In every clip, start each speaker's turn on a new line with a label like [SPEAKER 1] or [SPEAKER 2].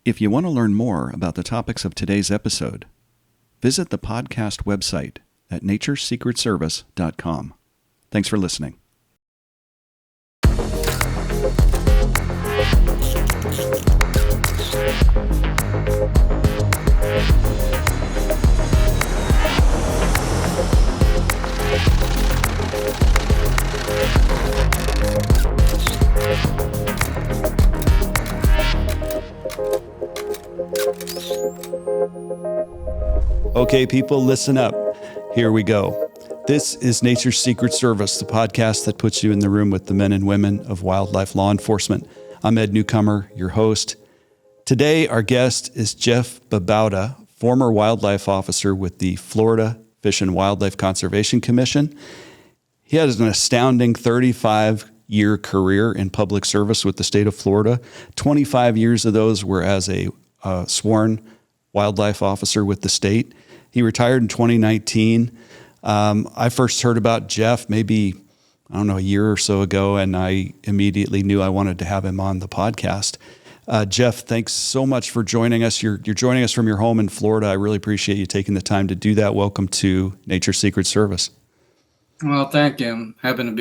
[SPEAKER 1] If you want to learn more about the topics of today's episode, visit the podcast website at naturesecretservice.com. Thanks for listening. Okay, people, listen up. Here we go. This is Nature's Secret Service, the podcast that puts you in the room with the men and women of wildlife law enforcement. I'm Ed Newcomer, your host. Today, our guest is Jeff Babauta, former wildlife officer with the Florida Fish and Wildlife Conservation Commission. He has an astounding 35-year career in public service with the state of Florida. 25 years of those were as a sworn wildlife officer with the state. He retired in 2019. I first heard about Jeff maybe, a year or so ago, and I immediately knew I wanted to have him on the podcast. Jeff, thanks so much for joining us. You're joining us from your home in Florida. I really appreciate you taking the time to do that. Welcome to Nature's Secret Service.
[SPEAKER 2] Well, thank you. I'm happy to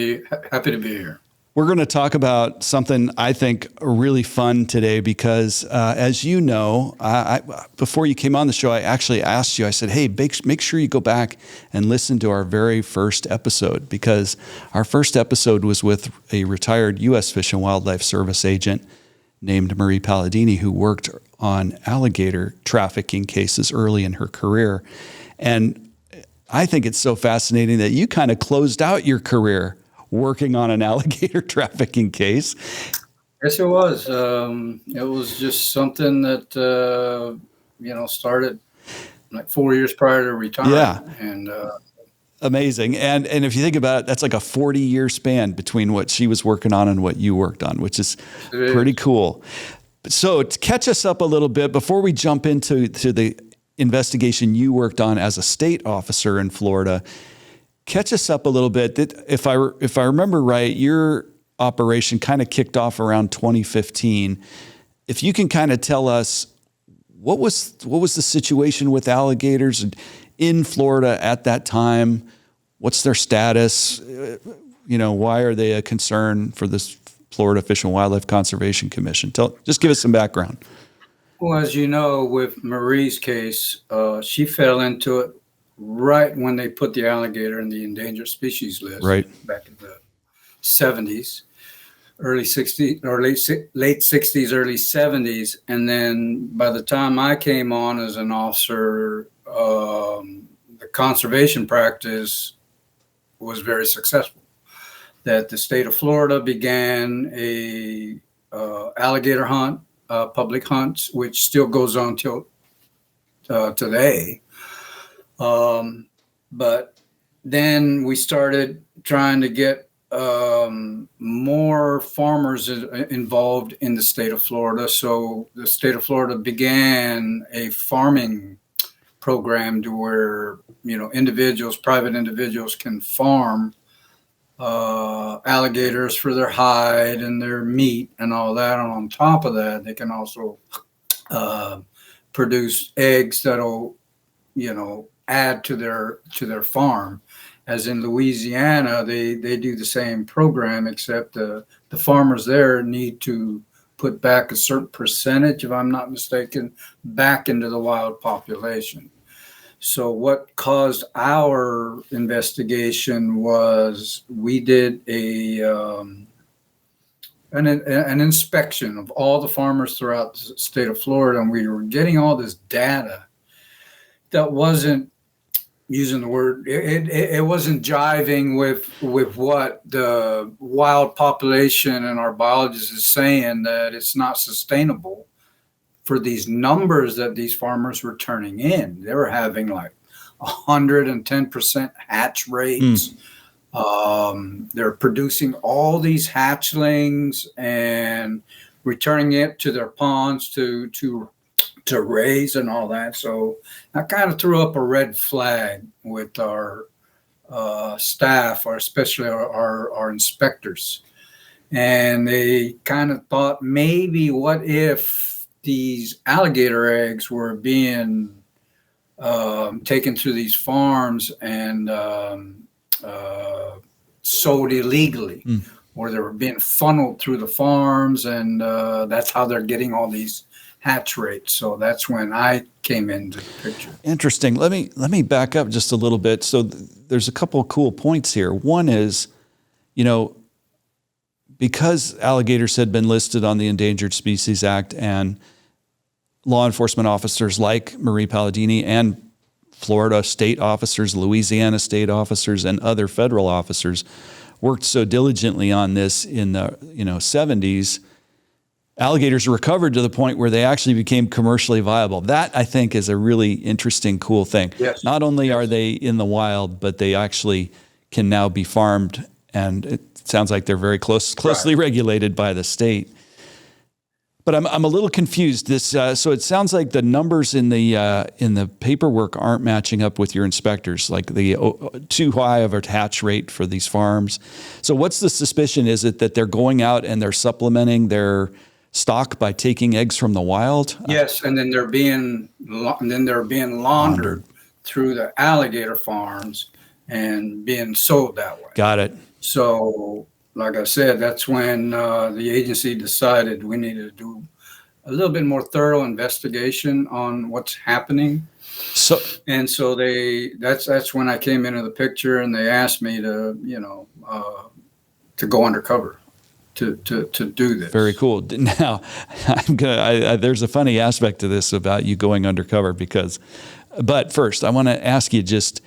[SPEAKER 2] be here.
[SPEAKER 1] We're going to talk about something I think really fun today because, as you know, before you came on the show, I actually asked you, I said, hey, make sure you go back and listen to our very first episode, because our first episode was with a retired U.S. Fish and Wildlife Service agent named Marie Palladini, who worked on alligator trafficking cases early in her career. And I think it's so fascinating that you kind of closed out your career working on an alligator trafficking case.
[SPEAKER 2] Yes, it was. It was just something that, started like 4 years prior to retirement.
[SPEAKER 1] Yeah.
[SPEAKER 2] And
[SPEAKER 1] amazing. And if you think about it, that's like a 40-year span between what she was working on and what you worked on, which is pretty cool. So to catch us up a little bit, before we jump into the investigation you worked on as a state officer in Florida, catch us up a little bit. If I remember right, your operation kind of kicked off around 2015. If you can kind of tell us what was the situation with alligators in Florida at that time? What's their status? Why are they a concern for this Florida Fish and Wildlife Conservation Commission? Just give us some background.
[SPEAKER 2] Well, as you know, with Marie's case, she fell into it right when they put the alligator in the endangered species list,
[SPEAKER 1] right
[SPEAKER 2] back in the 70s, late 60s, early 70s. And then by the time I came on as an officer, the conservation practice was very successful. That the state of Florida began a alligator hunt, public hunts, which still goes on till today. But then we started trying to get more farmers involved in the state of Florida. So the state of Florida began a farming program to where, private individuals can farm alligators for their hide and their meat and all that. And on top of that, they can also produce eggs that'll, add to their farm. As in Louisiana, they do the same program, except the farmers there need to put back a certain percentage, if I'm not mistaken, back into the wild population. So what caused our investigation was we did an inspection of all the farmers throughout the state of Florida, and we were getting all this data that wasn't, using the word, it wasn't jiving with what the wild population and our biologists is saying, that it's not sustainable for these numbers that these farmers were turning in. They were having like 110% hatch rates. They're producing all these hatchlings and returning it to their ponds to raise and all that. So that kind of threw up a red flag with our staff, or especially our inspectors. And they kind of thought, maybe what if these alligator eggs were being taken to these farms and sold illegally, or they were being funneled through the farms, and that's how they're getting all these hatch rates. So that's when I came into the picture.
[SPEAKER 1] Interesting. Let me back up just a little bit. So there's a couple of cool points here. One is, because alligators had been listed on the Endangered Species Act, and law enforcement officers like Marie Palladini and Florida state officers, Louisiana state officers, and other federal officers worked so diligently on this in the 70s, alligators recovered to the point where they actually became commercially viable. That, I think, is a really interesting, cool thing.
[SPEAKER 2] Yes.
[SPEAKER 1] Not only are they in the wild, but they actually can now be farmed, and it sounds like they're very closely regulated by the state. But I'm a little confused. So it sounds like the numbers in the paperwork aren't matching up with your inspectors, like the too high of a hatch rate for these farms. So what's the suspicion? Is it that they're going out and they're supplementing their stock by taking eggs from the wild?
[SPEAKER 2] Yes, and then they're being laundered through the alligator farms and being sold that way.
[SPEAKER 1] Got it.
[SPEAKER 2] So, like I said, that's when the agency decided we needed to do a little bit more thorough investigation on what's happening. So that's when I came into the picture, and they asked me to go undercover to do this.
[SPEAKER 1] Very cool. Now, there's a funny aspect to this about you going undercover but first I want to ask you just,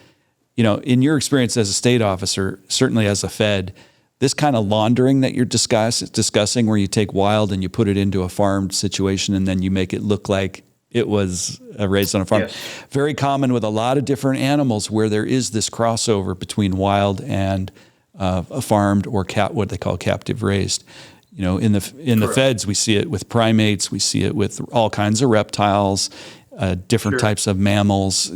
[SPEAKER 1] in your experience as a state officer, certainly as a Fed, this kind of laundering that you're discussing, where you take wild and you put it into a farmed situation and then you make it look like it was raised on a farm.
[SPEAKER 2] Yes.
[SPEAKER 1] Very common with a lot of different animals, where there is this crossover between wild and a farmed or what they call captive raised. In the feds, we see it with primates, we see it with all kinds of reptiles, different types of mammals.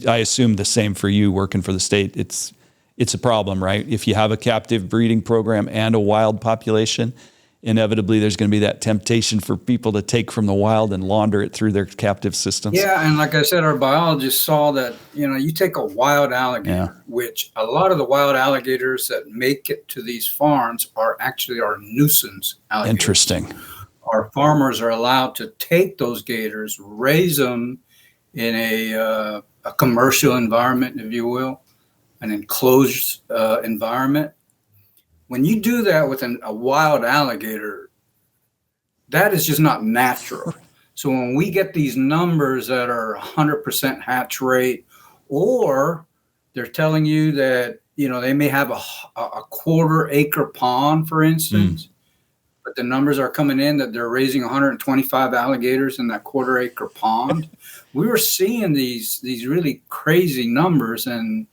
[SPEAKER 1] I assume the same for you working for the state. It's a problem, right? If you have a captive breeding program and a wild population, inevitably there's going to be that temptation for people to take from the wild and launder it through their captive systems.
[SPEAKER 2] Yeah, and like I said, our biologists saw that, you take a wild alligator, which a lot of the wild alligators that make it to these farms are actually our nuisance alligators.
[SPEAKER 1] Interesting.
[SPEAKER 2] Our farmers are allowed to take those gators, raise them in a commercial environment, if you will, an enclosed environment. When you do that with a wild alligator, that is just not natural. So when we get these numbers that are 100% hatch rate, or they're telling you that, they may have a quarter-acre pond, for instance, but the numbers are coming in that they're raising 125 alligators in that quarter-acre pond. We were seeing these really crazy numbers, and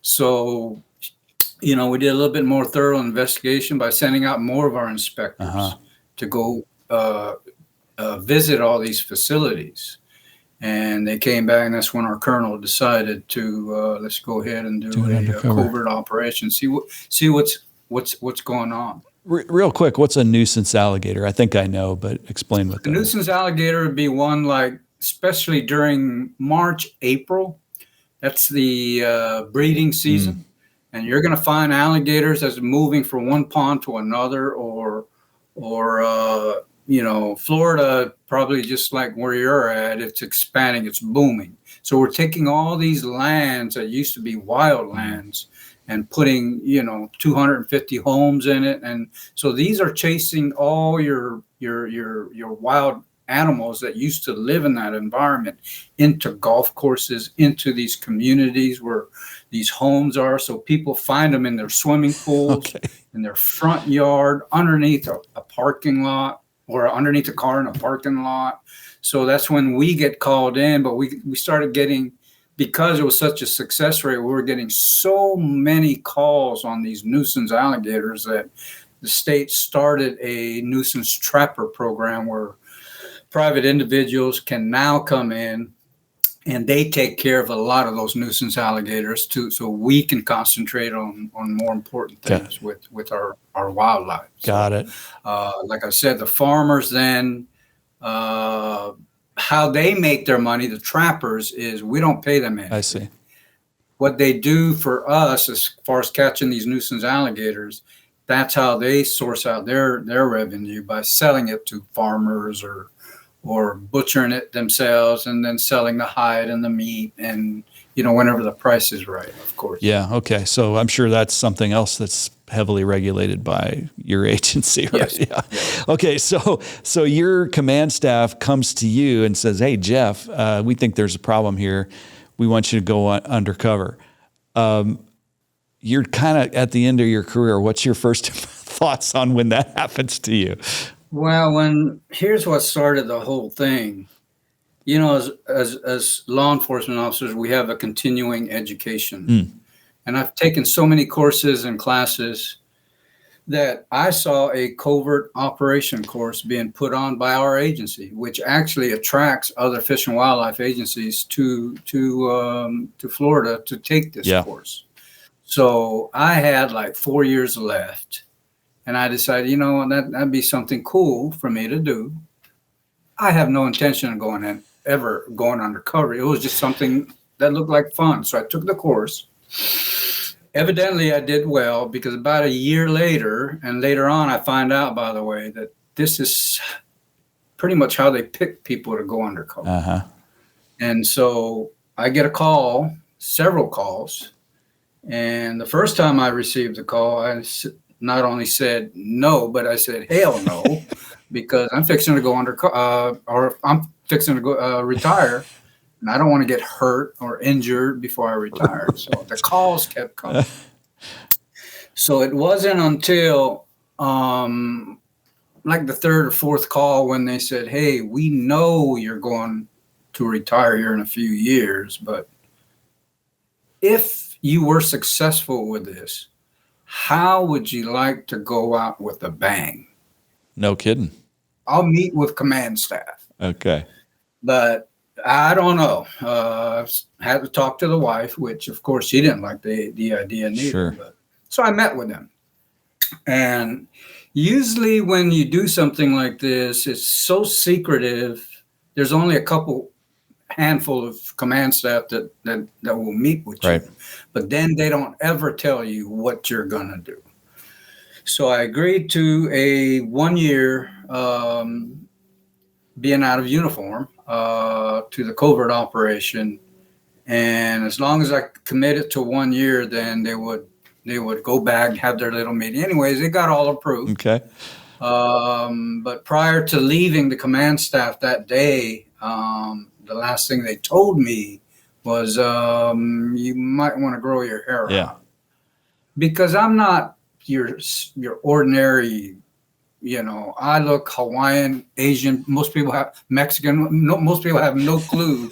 [SPEAKER 2] so we did a little bit more thorough investigation by sending out more of our inspectors to go visit all these facilities. And they came back, and that's when our colonel decided to let's go ahead and do a covert operation, see what's going on.
[SPEAKER 1] Real quick, what's a nuisance alligator? I think I know, but explain what that is.
[SPEAKER 2] A nuisance alligator would be one, like, especially during March, April. That's the breeding season. And you're going to find alligators that's moving from one pond to another, or Florida, probably just like where you're at, it's expanding, it's booming. So we're taking all these lands that used to be wild lands and putting, 250 homes in it. And so these are chasing all your wild animals that used to live in that environment into golf courses, into these communities where these homes are. So people find them in their swimming pools, in their front yard, underneath a parking lot, or underneath a car in a parking lot. So that's when we get called in. But we started getting, because it was such a success rate, we were getting so many calls on these nuisance alligators that the state started a nuisance trapper program where private individuals can now come in and they take care of a lot of those nuisance alligators too, so we can concentrate on more important things with our wildlife.
[SPEAKER 1] Got it.
[SPEAKER 2] Like I said, the farmers then How they make their money, the trappers, is we don't pay them anything.
[SPEAKER 1] I see.
[SPEAKER 2] What they do for us as far as catching these nuisance alligators, that's how they source out their revenue, by selling it to farmers or butchering it themselves and then selling the hide and the meat, and whenever the price is right, of course.
[SPEAKER 1] Yeah. Okay. So I'm sure that's something else that's heavily regulated by your agency, right?
[SPEAKER 2] Yes.
[SPEAKER 1] Yeah.
[SPEAKER 2] Yes.
[SPEAKER 1] Okay. So your command staff comes to you and says, "Hey, Jeff, we think there's a problem here. We want you to go undercover." You're kind of at the end of your career. What's your first thoughts on when that happens to you?
[SPEAKER 2] Well, here's what started the whole thing. As law enforcement officers, we have a continuing education. And I've taken so many courses and classes that I saw a covert operation course being put on by our agency, which actually attracts other fish and wildlife agencies to Florida to take this course. So I had like 4 years left, and I decided, that'd be something cool for me to do. I have no intention of ever going undercover. It was just something that looked like fun. So I took the course. Evidently, I did well, because about a year later, and later on, I find out, by the way, that this is pretty much how they pick people to go undercover.
[SPEAKER 1] Uh-huh.
[SPEAKER 2] And so I get a call, several calls. And the first time I received the call, I not only said no, but I said, hell no, because I'm fixing to go or I'm fixing to go retire. And I don't want to get hurt or injured before I retire. So the calls kept coming. So it wasn't until like the third or fourth call when they said, hey, we know you're going to retire here in a few years, but if you were successful with this, how would you like to go out with a bang?
[SPEAKER 1] No kidding.
[SPEAKER 2] I'll meet with command staff.
[SPEAKER 1] Okay.
[SPEAKER 2] But I don't know. Had to talk to the wife, which of course she didn't like the idea neither.
[SPEAKER 1] Sure.
[SPEAKER 2] But, so I met with them. And usually when you do something like this, it's so secretive. There's only a handful of command staff that will meet with you.
[SPEAKER 1] Right.
[SPEAKER 2] But then they don't ever tell you what you're going to do. So I agreed to a 1 year being out of uniform to the covert operation. And as long as I committed to 1 year, then they would go back, have their little meeting. Anyways, it got all approved.
[SPEAKER 1] Okay.
[SPEAKER 2] But prior to leaving the command staff that day, the last thing they told me was, you might want to grow your hair out. Because I'm not your ordinary, I look Hawaiian, Asian. Most people have Mexican. Most people have no clue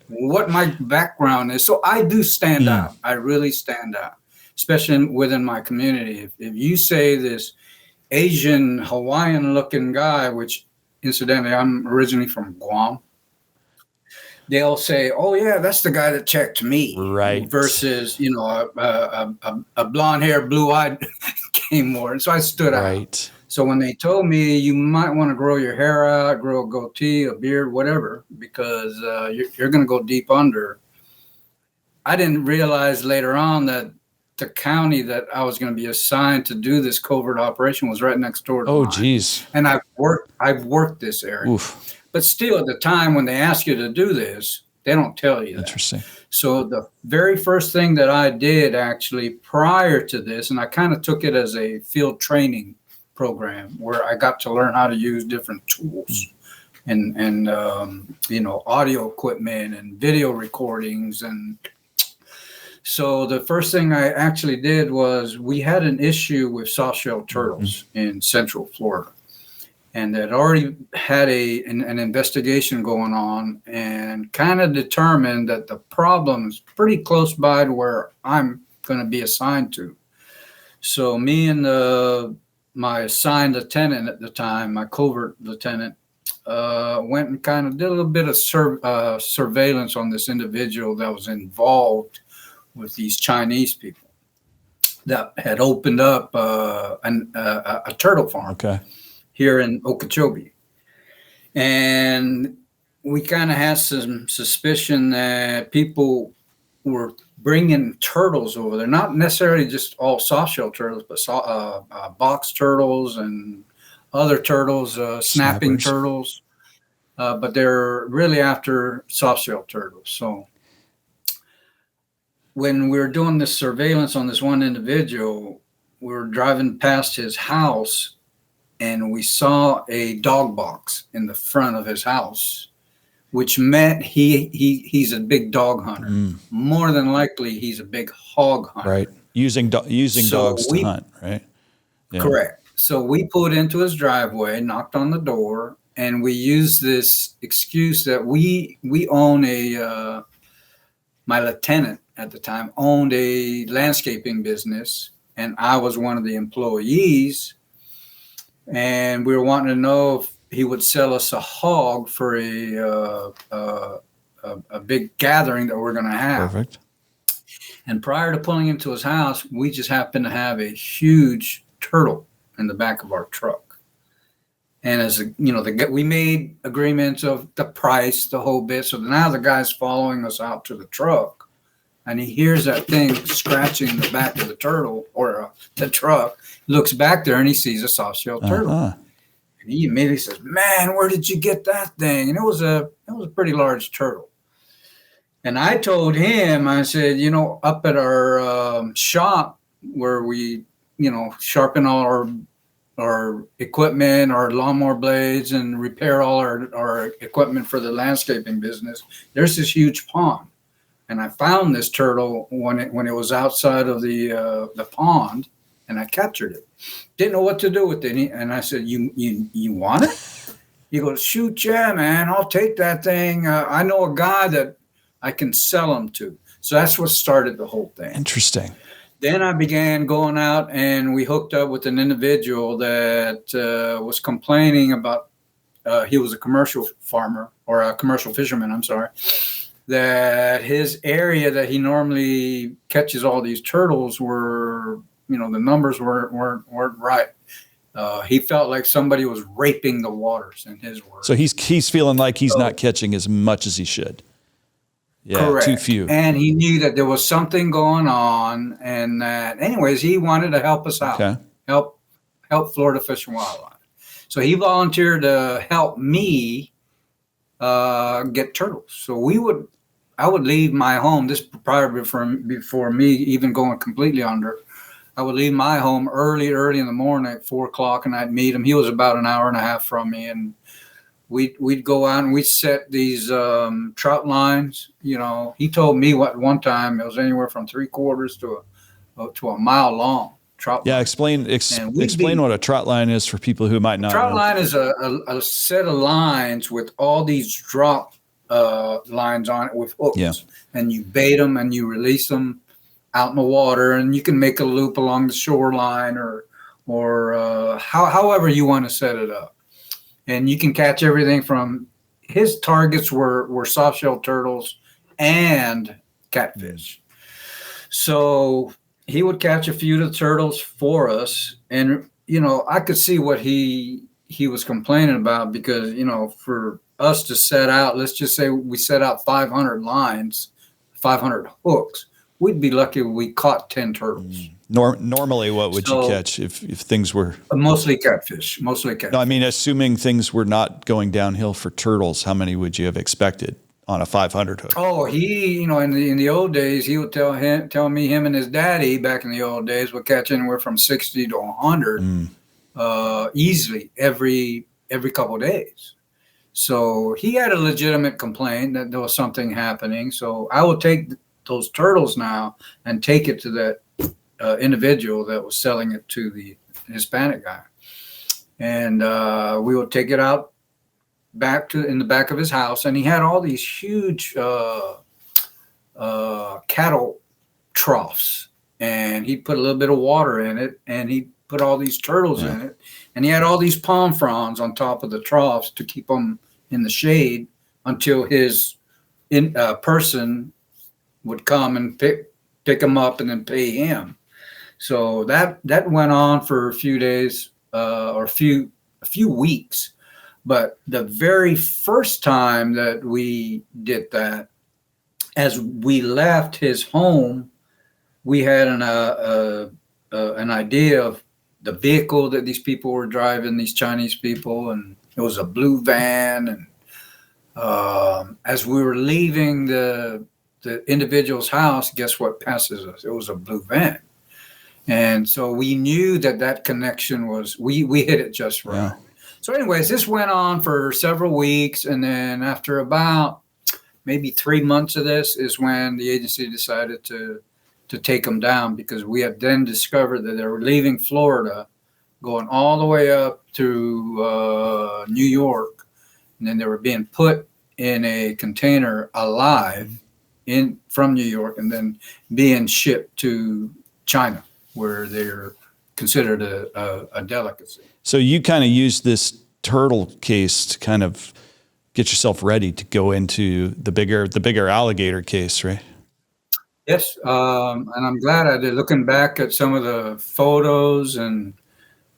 [SPEAKER 2] what my background is. So I do stand out. I really stand out, especially within my community. If you say this Asian, Hawaiian looking guy, which incidentally, I'm originally from Guam, they'll say, oh yeah, that's the guy that checked me.
[SPEAKER 1] Right.
[SPEAKER 2] Versus, a blonde hair, blue eyed came more. And so I stood out.
[SPEAKER 1] Right.
[SPEAKER 2] So when they told me you might want to grow your hair out, grow a goatee, a beard, whatever, because you're going to go deep under, I didn't realize later on that the county that I was going to be assigned to do this covert operation was right next door to mine.
[SPEAKER 1] Geez.
[SPEAKER 2] And I've worked this area.
[SPEAKER 1] Oof.
[SPEAKER 2] But still, at the time when they ask you to do this, they don't tell you that.
[SPEAKER 1] Interesting.
[SPEAKER 2] So the very first thing that I did actually prior to this, and I kind of took it as a field training program where I got to learn how to use different tools and audio equipment and video recordings. And so the first thing I actually did was we had an issue with soft-shell turtles in Central Florida. And that already had an investigation going on and kind of determined that the problem is pretty close by to where I'm going to be assigned to. So me and my assigned lieutenant at the time, my covert lieutenant, went and kind of did a little bit of surveillance on this individual that was involved with these Chinese people that had opened up a turtle farm.
[SPEAKER 1] Okay.
[SPEAKER 2] Here in Okeechobee. And we kind of had some suspicion that people were bringing turtles over there, not necessarily just all soft shell turtles, but box turtles and other turtles, snapping
[SPEAKER 1] Snappers.
[SPEAKER 2] turtles. But they're really after soft shell turtles. So when we were doing this surveillance on this one individual, we were driving past his house and we saw a dog box in the front of his house, which meant he's a big dog hunter. More than likely, he's a big hog hunter.
[SPEAKER 1] Right. Using dogs to hunt, right?
[SPEAKER 2] Yeah. Correct. So we pulled into his driveway, knocked on the door, and we used this excuse that we own my lieutenant at the time owned a landscaping business, and I was one of the employees. And we were wanting to know if he would sell us a hog for a big gathering that we're going to have. Perfect. And prior to pulling into his house, we just happened to have a huge turtle in the back of our truck. And as we made agreements of the price, the whole bit. So now the guy's following us out to the truck, and he hears that thing scratching the back of the turtle or the truck. Looks back there and he sees a soft shell turtle. And he immediately says, "Man, where did you get that thing?" And it was a pretty large turtle. And I told him, I said, up at our shop where we, sharpen all our equipment, our lawnmower blades, and repair all our equipment for the landscaping business, there's this huge pond. And I found this turtle when it was outside of the pond. And I captured it. Didn't know what to do with it. And I said, you want it? He goes, "Shoot, yeah, man. I'll take that thing. I know a guy that I can sell them to." So that's what started the whole thing.
[SPEAKER 1] Interesting.
[SPEAKER 2] Then I began going out, and we hooked up with an individual that was complaining about, he was a commercial farmer, or a commercial fisherman, I'm sorry, that his area that he normally catches all these turtles were, the numbers weren't right. He felt like somebody was raping the waters, in his words.
[SPEAKER 1] So he's feeling like he's not catching as much as he should. Yeah, correct. Too few.
[SPEAKER 2] And he knew that there was something going on, and that, anyways, he wanted to help us out. Okay. Help Florida Fish and Wildlife. So he volunteered to help me get turtles. So I would leave my home. This prior before me even going completely under. I would leave my home early in the morning at 4:00, and I'd meet him. He was about an hour and a half from me, and we'd go out and we'd set these trout lines. He told me one time it was anywhere from 3/4 to a mile long. Trout line.
[SPEAKER 1] Explain what a trout line is for people who might not know.
[SPEAKER 2] Trout line is a set of lines with all these drop lines on it with hooks, and you bait them and you release them out in the water, and you can make a loop along the shoreline or however you want to set it up. And you can catch everything from, his targets were soft shell turtles and catfish. So he would catch a few of the turtles for us. And, I could see what he was complaining about, because, for us to set out, let's just say we set out 500 lines, 500 hooks, we'd be lucky if we caught 10 turtles.
[SPEAKER 1] Normally, what would you catch if things were?
[SPEAKER 2] Mostly catfish. No,
[SPEAKER 1] I mean, assuming things were not going downhill for turtles, how many would you have expected on a 500 hook?
[SPEAKER 2] Oh, he, in the old days, he would tell me him and his daddy back in the old days would catch anywhere from 60 to 100 easily every couple of days. So he had a legitimate complaint that there was something happening. So I would take those turtles now and take it to that individual that was selling it to the Hispanic guy, and we would take it out in the back of his house, and he had all these huge cattle troughs, and he'd put a little bit of water in it, and he'd put all these turtles in it, and he had all these palm fronds on top of the troughs to keep them in the shade until his person would come and pick him up and then pay him. So that went on for a few days or a few weeks But the very first time that we did that, as we left his home, we had an idea of the vehicle that these people were driving, these Chinese people, and it was a blue van. And as we were leaving the individual's house, guess what passes us? It was a blue van. And so we knew that connection was, we hit it just right. Yeah. So anyways, this went on for several weeks. And then after about maybe 3 months of this is when the agency decided to take them down, because we had then discovered that they were leaving Florida, going all the way up to New York. And then they were being put in a container alive from New York, and then being shipped to China, where they're considered a delicacy. So you kind of used this turtle case to kind of get yourself ready to go into the bigger alligator case, right? Yes, and I'm glad I did. Looking back at some of the photos and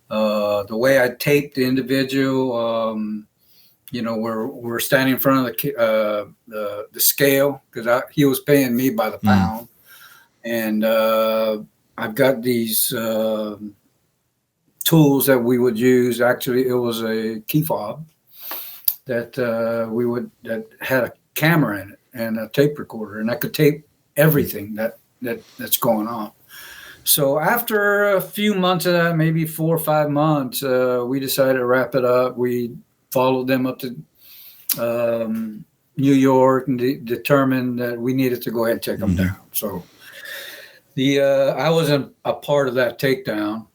[SPEAKER 2] the way I taped the individual, we're standing in front of the scale, because he was paying me by the pound, and I've got these tools that we would use. Actually, it was a key fob that that had a camera in it and a tape recorder, and I could tape everything that's going on. So after a few months of that, maybe 4 or 5 months, we decided to wrap it up. We followed them up to New York and determined that we needed to go ahead and take them down. So I wasn't a part of that takedown.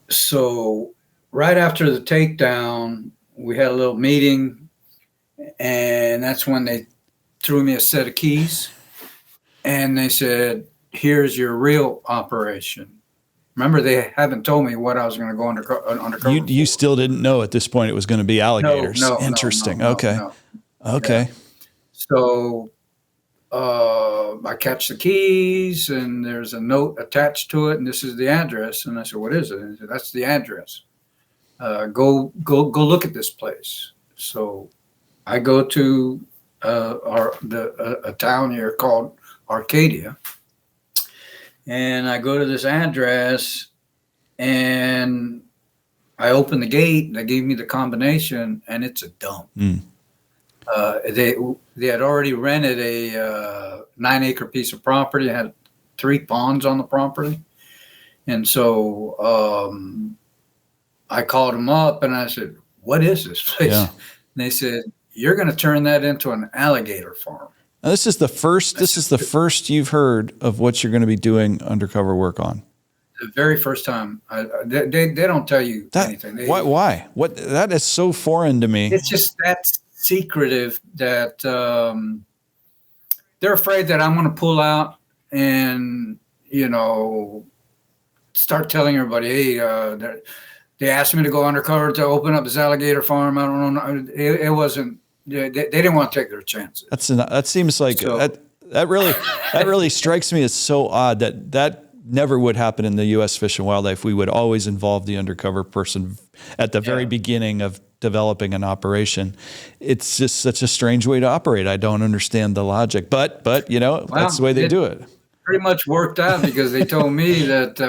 [SPEAKER 2] So right after the takedown, we had a little meeting, and that's when they threw me a set of keys, and they said, "Here's your real operation." Remember, they haven't told me what I was going to go undercover. You still didn't know at this point it was going to be alligators. No, interesting. No, okay. Okay. Yeah. So I catch the keys, and there's a note attached to it, and this is the address. And I said, "What is it?" And he said, "That's the address. Go look at this place." So I go to a town here called Arcadia, and I go to this address, and I open the gate. They gave me the combination, and it's a dump. They had already rented a 9-acre piece of property. It had 3 ponds on the property, and so I called them up, and I said, "What is this place?" Yeah. And they said, "You're going to turn that into an alligator farm." Now, this is the first you've heard of what you're going to be doing undercover work on. The very first time. They don't tell you anything. Why? What? That is so foreign to me. It's just that secretive that they're afraid that I'm going to pull out and start telling everybody, "Hey, they asked me to go undercover to open up this alligator farm." I don't know. It wasn't. They didn't want to take their chances. That seems like that really strikes me as so odd that never would happen in the U.S. Fish and Wildlife. We would always involve the undercover person at the very beginning of developing an operation. It's just such a strange way to operate. I don't understand the logic, but that's the way they do it. Pretty much worked out, because they told me that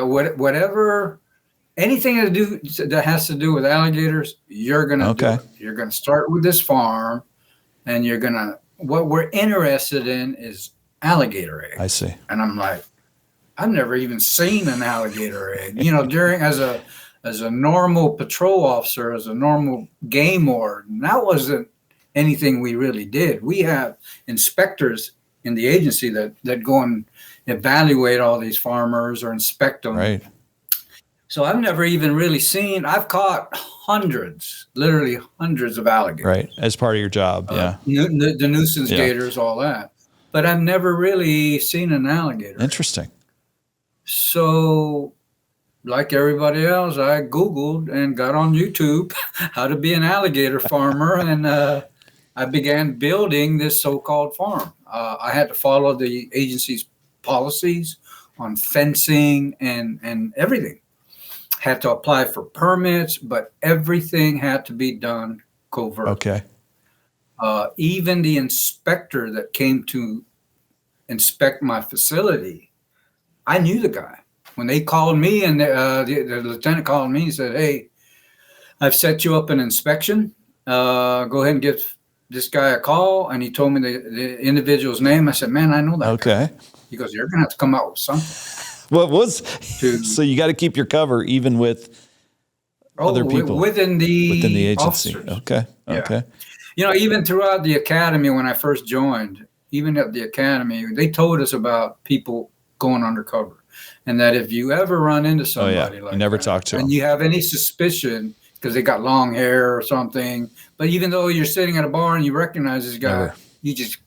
[SPEAKER 2] anything that has to do with alligators, you're going to do it. You're going to start with this farm, and what we're interested in is alligator eggs. I see. And I'm like, I've never even seen an alligator egg. As a normal patrol officer, as a normal game warden, that wasn't anything we really did. We have inspectors in the agency that go and evaluate all these farmers or inspect them. Right. So I've never even really seen. I've caught literally hundreds of alligators. Right, as part of your job, yeah. The nuisance gators, all that. But I've never really seen an alligator. Interesting. So, like everybody else, I Googled and got on YouTube how to be an alligator farmer, and I began building this so-called farm. I had to follow the agency's policies on fencing and everything. had to apply for permits, but everything had to be done covert.
[SPEAKER 1] Okay.
[SPEAKER 2] Even the inspector that came to inspect my facility, I knew the guy. When they called me and the lieutenant called me and said, "Hey, I've set you up an inspection. Go ahead and give this guy a call." And he told me the individual's name. I said, "Man, I know that
[SPEAKER 1] Okay.
[SPEAKER 2] guy." He goes, "You're going to have to come out with something."
[SPEAKER 1] What was so you got to keep your cover even with other people
[SPEAKER 2] within the
[SPEAKER 1] agency.
[SPEAKER 2] officers.
[SPEAKER 1] Okay. Okay.
[SPEAKER 2] Yeah. Even throughout the academy, when I first joined, even at the academy, they told us about people going undercover, and that if you ever run into somebody like
[SPEAKER 1] you never
[SPEAKER 2] that,
[SPEAKER 1] talk to them,
[SPEAKER 2] and you have any suspicion because they got long hair or something, but even though you're sitting at a bar and you recognize this guy, you just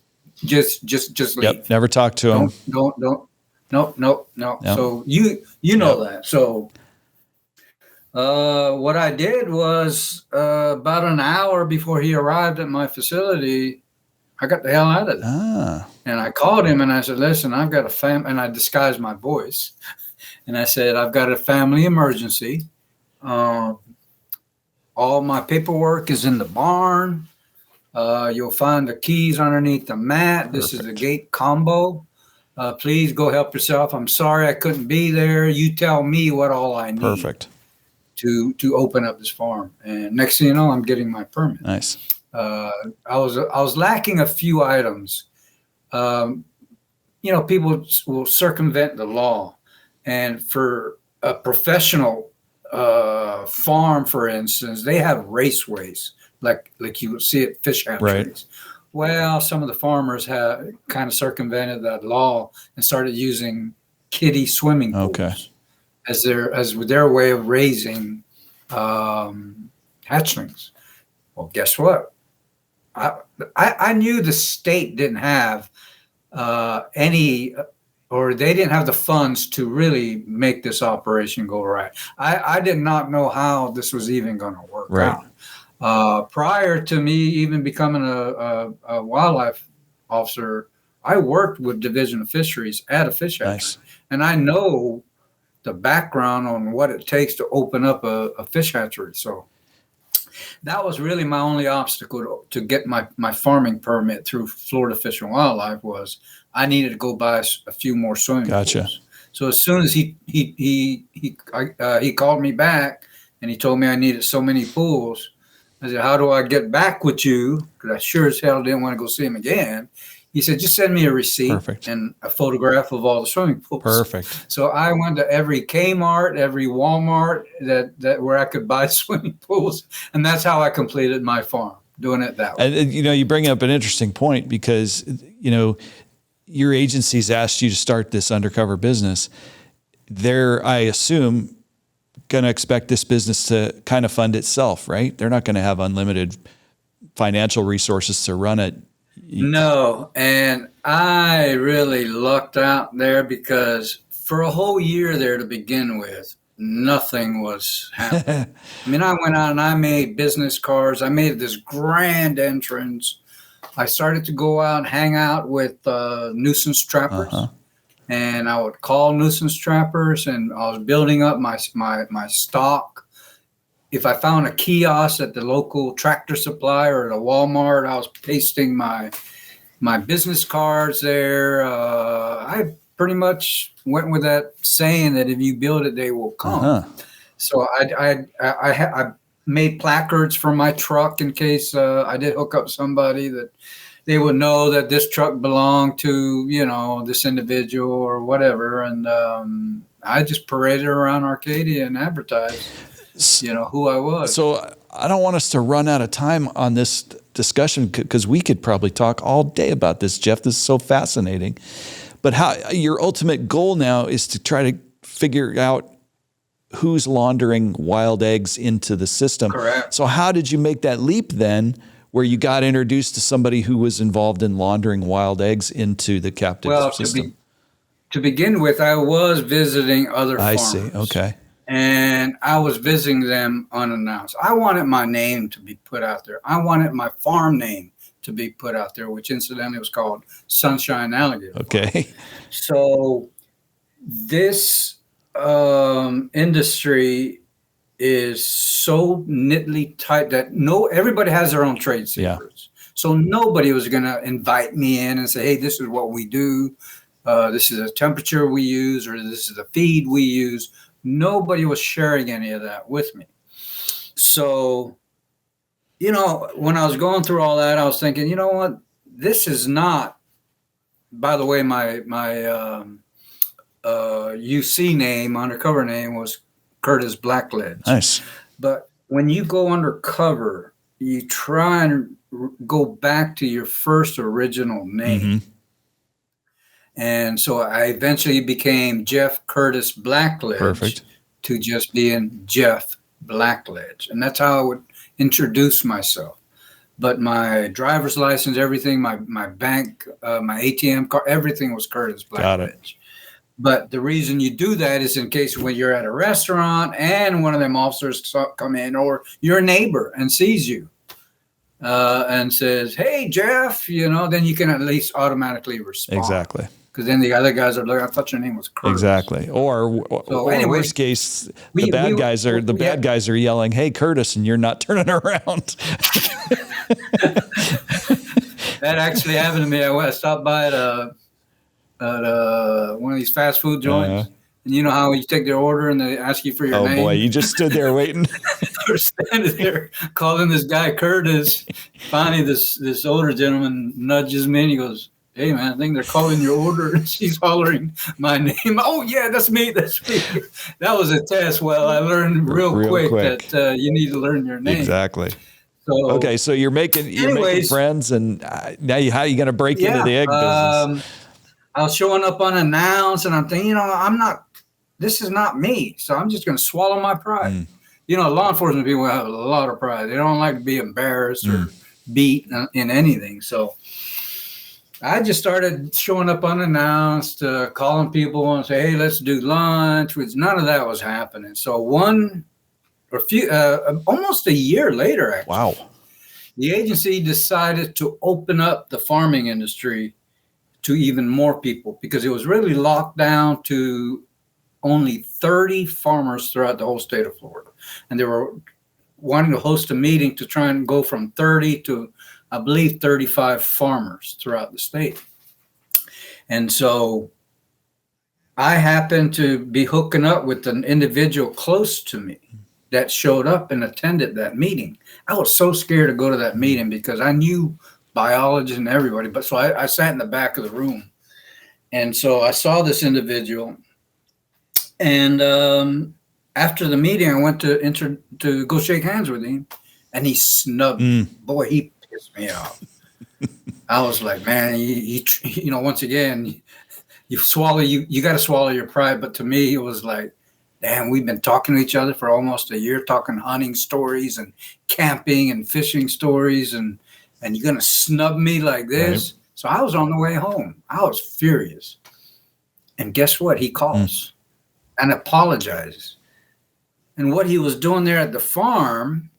[SPEAKER 2] leave.
[SPEAKER 1] Yep. Never talk to him.
[SPEAKER 2] Don't. No. So you know that. So what I did was about an hour before he arrived at my facility, I got the hell out of there. And I called him and I said, "Listen, I've got a and I disguised my voice. And I said, "I've got a family emergency. All my paperwork is in the barn. You'll find the keys underneath the mat.
[SPEAKER 1] Perfect.
[SPEAKER 2] This is the gate combo. Please go help yourself. I'm sorry I couldn't be there. You tell me what all I need."
[SPEAKER 1] Perfect.
[SPEAKER 2] To open up this farm. And next thing you know, I'm getting my permit.
[SPEAKER 1] Nice.
[SPEAKER 2] I was lacking a few items. People will circumvent the law, and for a professional farm, for instance, they have raceways like you would see at fish hatcheries.
[SPEAKER 1] Right.
[SPEAKER 2] Well, some of the farmers have kind of circumvented that law and started using kiddie swimming pools as their way of raising hatchlings. Well, guess what? I knew the state didn't have any, or they didn't have the funds to really make this operation go right. I did not know how this was even going to work out. Prior to me even becoming a wildlife officer, I worked with Division of Fisheries at a fish hatchery, and I know the background on what it takes to open up a fish hatchery. So that was really my only obstacle to get my farming permit through Florida Fish and Wildlife. Was I needed to go buy a few more swimming pools. So as soon as he called me back and he told me I needed so many pools, I said, "How do I get back with you?" Because I sure as hell didn't want to go see him again. He said, "Just send me a receipt and a photograph of all the swimming pools."
[SPEAKER 1] Perfect.
[SPEAKER 2] So I went to every Kmart, every Walmart that where I could buy swimming pools, and that's how I completed my farm, doing it that way.
[SPEAKER 1] And you bring up an interesting point because your agency's asked you to start this undercover business. They're, I assume, going to expect this business to kind of fund itself, right? They're not going to have unlimited financial resources to run it.
[SPEAKER 2] No, and I really lucked out there because for a whole year there to begin with, nothing was happening. I mean, I went out and I made business cards. I made this grand entrance. I started to go out and hang out with nuisance trappers. And I would call nuisance trappers, and I was building up my stock. If I found a kiosk at the local Tractor Supply or at a Walmart, I was pasting my business cards there. I pretty much went with that saying that if you build it, they will come. So I made placards for my truck in case I did hook up somebody, that they would know that this truck belonged to, this individual or whatever. And I just paraded around Arcadia and advertised, who I was.
[SPEAKER 1] So I don't want us to run out of time on this discussion because we could probably talk all day about this, Jeff. This is so fascinating. But how your ultimate goal now is to try to figure out who's laundering wild eggs into the system.
[SPEAKER 2] Correct.
[SPEAKER 1] So how did you make that leap then, where you got introduced to somebody who was involved in laundering wild eggs into the captive system?
[SPEAKER 2] To begin with, I was visiting other farmers.
[SPEAKER 1] I see. Okay.
[SPEAKER 2] And I was visiting them unannounced. I wanted my name to be put out there. I wanted my farm name to be put out there, which incidentally was called Sunshine Alligator.
[SPEAKER 1] Okay.
[SPEAKER 2] So this industry is so neatly typed that everybody has their own trade secrets. Yeah. So nobody was going to invite me in and say, hey, this is what we do. This is a temperature we use, or this is a feed we use. Nobody was sharing any of that with me. So, when I was going through all that, I was thinking, you know what? This is not, by the way, my UC name, undercover name was Curtis Blackledge.
[SPEAKER 1] Nice.
[SPEAKER 2] But when you go undercover, you try and go back to your first original name. Mm-hmm. And so I eventually became Jeff Curtis Blackledge. Perfect. To just being Jeff Blackledge. And that's how I would introduce myself. But my driver's license, everything, my bank, my ATM card, everything was Curtis Blackledge. Got it. But the reason you do that is in case when you're at a restaurant and one of them officers come in, or your neighbor and sees you and says, hey, Jeff, then you can at least automatically respond.
[SPEAKER 1] Exactly.
[SPEAKER 2] Because then the other guys are like, I thought your name was Curtis.
[SPEAKER 1] Exactly. Or worst case, the bad guys are yelling, hey, Curtis, and you're not turning around.
[SPEAKER 2] That actually happened to me. I stopped by at one of these fast food joints. And you know how you take their order and they ask you for your name?
[SPEAKER 1] Oh, boy, you just stood there waiting.
[SPEAKER 2] We're standing there calling this guy Curtis. Finally, this older gentleman nudges me and he goes, hey, man, I think they're calling your order. And she's hollering my name. Oh, yeah, that's me. That's me. That was a test. Well, I learned real quick that you need to learn your name.
[SPEAKER 1] Exactly. So you're making friends, and now how are you going to break into the egg business?
[SPEAKER 2] I was showing up unannounced, and I'm thinking, this is not me. So I'm just going to swallow my pride. Law enforcement people have a lot of pride. They don't like to be embarrassed or beat in anything. So I just started showing up unannounced, calling people and say, hey, let's do lunch. None of that was happening. So almost a year later, actually,
[SPEAKER 1] wow,
[SPEAKER 2] the agency decided to open up the farming industry to even more people because it was really locked down to only 30 farmers throughout the whole state of Florida. And they were wanting to host a meeting to try and go from 30 to, I believe, 35 farmers throughout the state. And so I happened to be hooking up with an individual close to me that showed up and attended that meeting. I was so scared to go to that meeting because I knew biologists and everybody, but so I sat in the back of the room. And so I saw this individual, and after the meeting, I went to go shake hands with him, and he snubbed me. Boy, he pissed me off. I was like, man, once again, you got to swallow your pride. But to me, it was like, damn, we've been talking to each other for almost a year, talking hunting stories and camping and fishing stories, and you're going to snub me like this? Right. So I was on the way home. I was furious. And guess what? He calls and apologizes. And what he was doing there at the farm,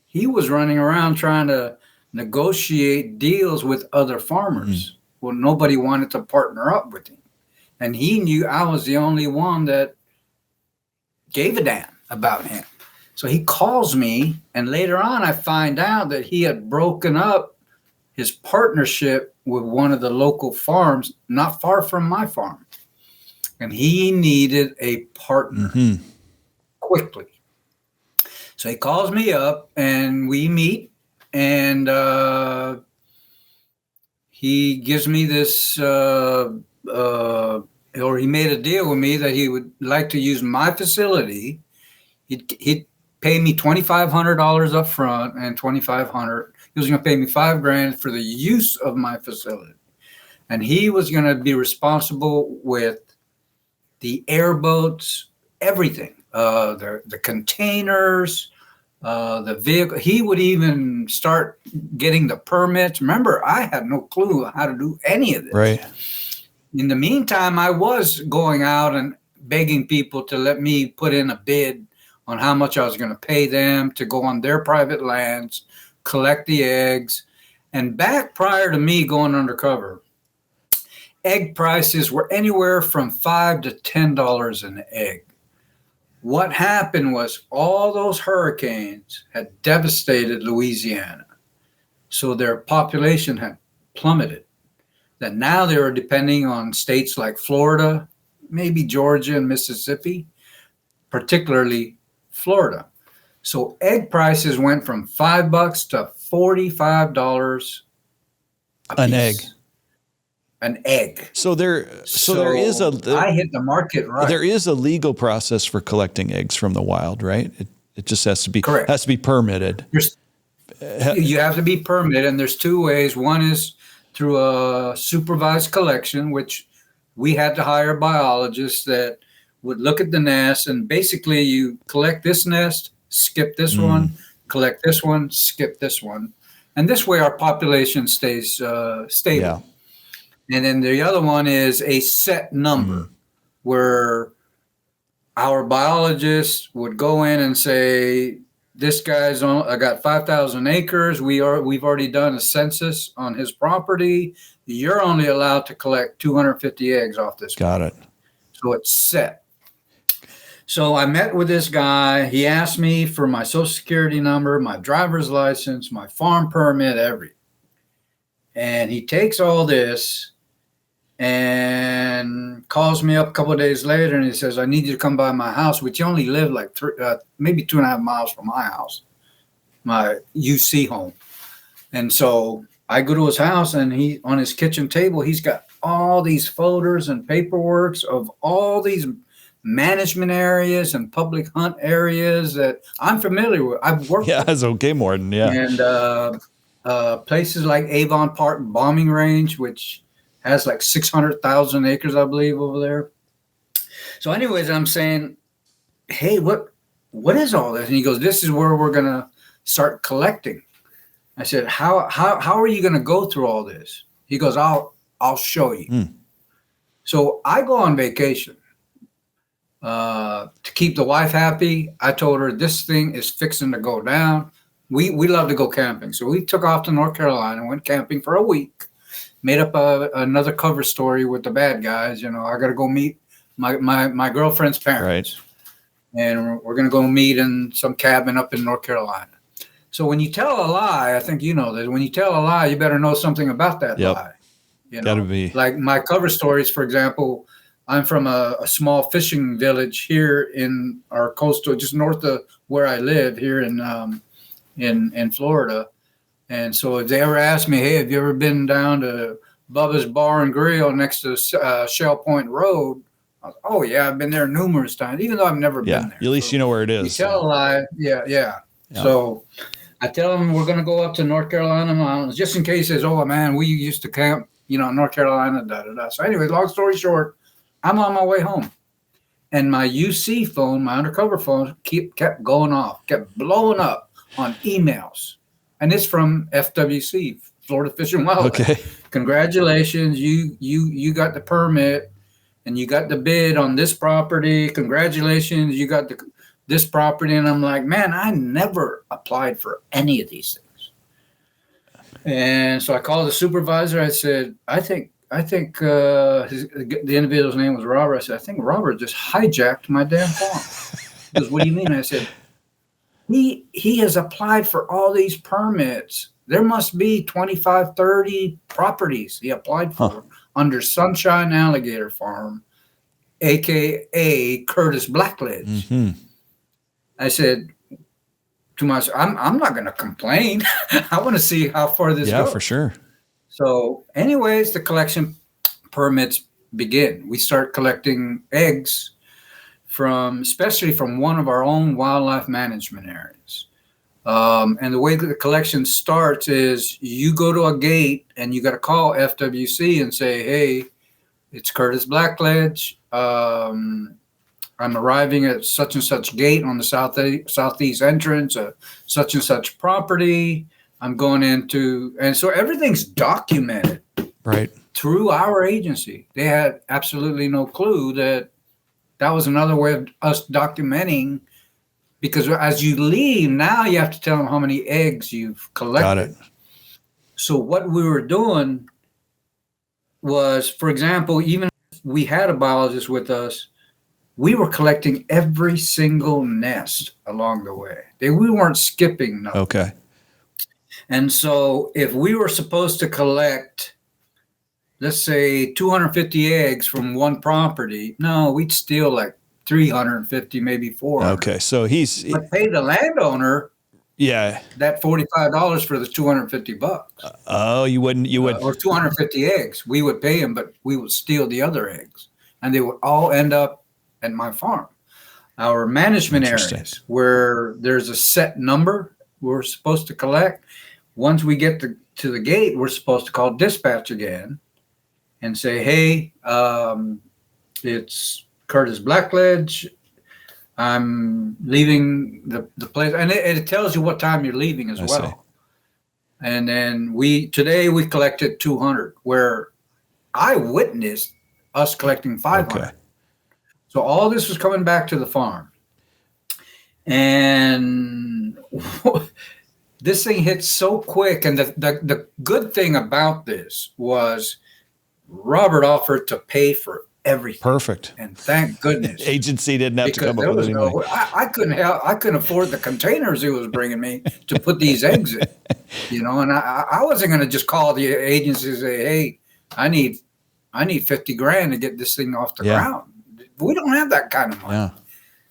[SPEAKER 2] he was running around trying to negotiate deals with other farmers. Well, nobody wanted to partner up with him. And he knew I was the only one that gave a damn about him. So he calls me, and later on I find out that he had broken up his partnership with one of the local farms not far from my farm. And he needed a partner quickly. So he calls me up and we meet, and he gives me this, or he made a deal with me that he would like to use my facility. He'd pay me $2,500 up front and $2,500. He was going to pay me $5,000 for the use of my facility. And he was going to be responsible with the airboats, everything, the containers, the vehicle. He would even start getting the permits. Remember, I had no clue how to do any of this.
[SPEAKER 1] Right.
[SPEAKER 2] In the meantime, I was going out and begging people to let me put in a bid on how much I was going to pay them to go on their private lands, collect the eggs. And back prior to me going undercover, egg prices were anywhere from $5 to $10 an egg. What happened was all those hurricanes had devastated Louisiana. So their population had plummeted. That now they were depending on states like Florida, maybe Georgia and Mississippi, particularly Florida. So egg prices went from $5 to $45
[SPEAKER 1] an egg.
[SPEAKER 2] An egg.
[SPEAKER 1] So there is
[SPEAKER 2] I hit the market right.
[SPEAKER 1] There is a legal process for collecting eggs from the wild, right? It just has to be
[SPEAKER 2] correct.
[SPEAKER 1] Has to be permitted.
[SPEAKER 2] You have to be permitted, and there's two ways. One is through a supervised collection, which we had to hire biologists that would look at the nest, and basically you collect this nest, skip this one, collect this one, skip this one, and this way our population stays stable.
[SPEAKER 1] Yeah.
[SPEAKER 2] And then the other one is a set number where our biologists would go in and say, this guy's on, I got 5,000 acres. We've already done a census on his property. You're only allowed to collect 250 eggs off this.
[SPEAKER 1] Got it.
[SPEAKER 2] So it's set. So I met with this guy. He asked me for my social security number, my driver's license, my farm permit, everything. And he takes all this and calls me up a couple of days later, and he says, I need you to come by my house, which only lived like maybe 2.5 miles from my house, my UC home. And so I go to his house, and he, on his kitchen table, he's got all these folders and paperwork of all these management areas and public hunt areas that I'm familiar with. I've worked with.
[SPEAKER 1] It's okay, Morton. Yeah.
[SPEAKER 2] And places like Avon Park Bombing Range, which has like 600,000 acres, I believe, over there. So anyways, I'm saying, hey, what is all this? And he goes, this is where we're going to start collecting. I said, how are you going to go through all this? He goes, I'll show you. So I go on vacation to keep the wife happy. I told her this thing is fixing to go down. We love to go camping. So we took off to North Carolina, went camping for a week. Made up another cover story with the bad guys. You know, I got to go meet my girlfriend's parents. Right. And we're going to go meet in some cabin up in North Carolina. So when you tell a lie, I think you know that when you tell a lie, you better know something about that lie. You know,
[SPEAKER 1] gotta be. Like
[SPEAKER 2] my cover stories, for example, I'm from a small fishing village here in our coastal, just north of where I live here in Florida. And so if they ever ask me, hey, have you ever been down to Bubba's Bar and Grill next to Shell Point Road? Oh, yeah, I've been there numerous times, even though I've never been there.
[SPEAKER 1] At least you know where it is.
[SPEAKER 2] You tell a lie. Yeah. So I tell them we're going to go up to North Carolina mountains, just in case they says, oh, man, we used to camp, in North Carolina, da-da-da. So anyway, long story short, I'm on my way home. And my UC phone, my undercover phone, kept going off, kept blowing up on emails. And it's from FWC, Florida Fish and Wildlife.
[SPEAKER 1] Okay.
[SPEAKER 2] Congratulations, you got the permit and you got the bid on this property. Congratulations, you got this property. And I'm like, man, I never applied for any of these things. And so I called the supervisor. I said, I think the individual's name was Robert. I said, I think Robert just hijacked my damn farm. He goes, what do you mean? I said, He has applied for all these permits. There must be 25, 30 properties he applied for under Sunshine Alligator Farm, a.k.a. Curtis Blackledge. Mm-hmm. I said to myself, I'm not going to complain. I want to see how far this goes.
[SPEAKER 1] Yeah, for sure.
[SPEAKER 2] So anyways, the permits begin. We start collecting eggs especially from one of our own wildlife management areas. And the way that the collection starts is you go to a gate and you got to call FWC and say, hey, it's Curtis Blackledge. I'm arriving at such and such gate on the southeast entrance of such and such property. I'm going into, and so everything's documented
[SPEAKER 1] right
[SPEAKER 2] through our agency. They had absolutely no clue that was another way of us documenting, because as you leave, now you have to tell them how many eggs you've collected.
[SPEAKER 1] Got it.
[SPEAKER 2] So what we were doing was, for example, even if we had a biologist with us, we were collecting every single nest along the way. We weren't skipping nothing.
[SPEAKER 1] Okay.
[SPEAKER 2] And so if we were supposed to collect, let's say 250 eggs from one property, no, we'd steal like 350, maybe 400.
[SPEAKER 1] Okay. So
[SPEAKER 2] but pay the landowner
[SPEAKER 1] yeah,
[SPEAKER 2] that $45 for the $250.
[SPEAKER 1] You would
[SPEAKER 2] Or 250 eggs. We would pay him, but we would steal the other eggs. And they would all end up at my farm. Our management areas where there's a set number we're supposed to collect. Once we get to the gate, we're supposed to call dispatch again and say, hey, it's Curtis Blackledge. I'm leaving the place. And it tells you what time you're leaving as well. See. And then today we collected 200, where I witnessed us collecting 500. Okay. So all this was coming back to the farm. And this thing hit so quick. And the good thing about this was Robert offered to pay for everything.
[SPEAKER 1] Perfect.
[SPEAKER 2] And thank goodness.
[SPEAKER 1] Agency didn't have to come up with anything.
[SPEAKER 2] I couldn't afford the containers he was bringing me to put these eggs in. And I wasn't going to just call the agency and say, hey, I need $50,000 to get this thing off the ground. We don't have that kind of money. Yeah.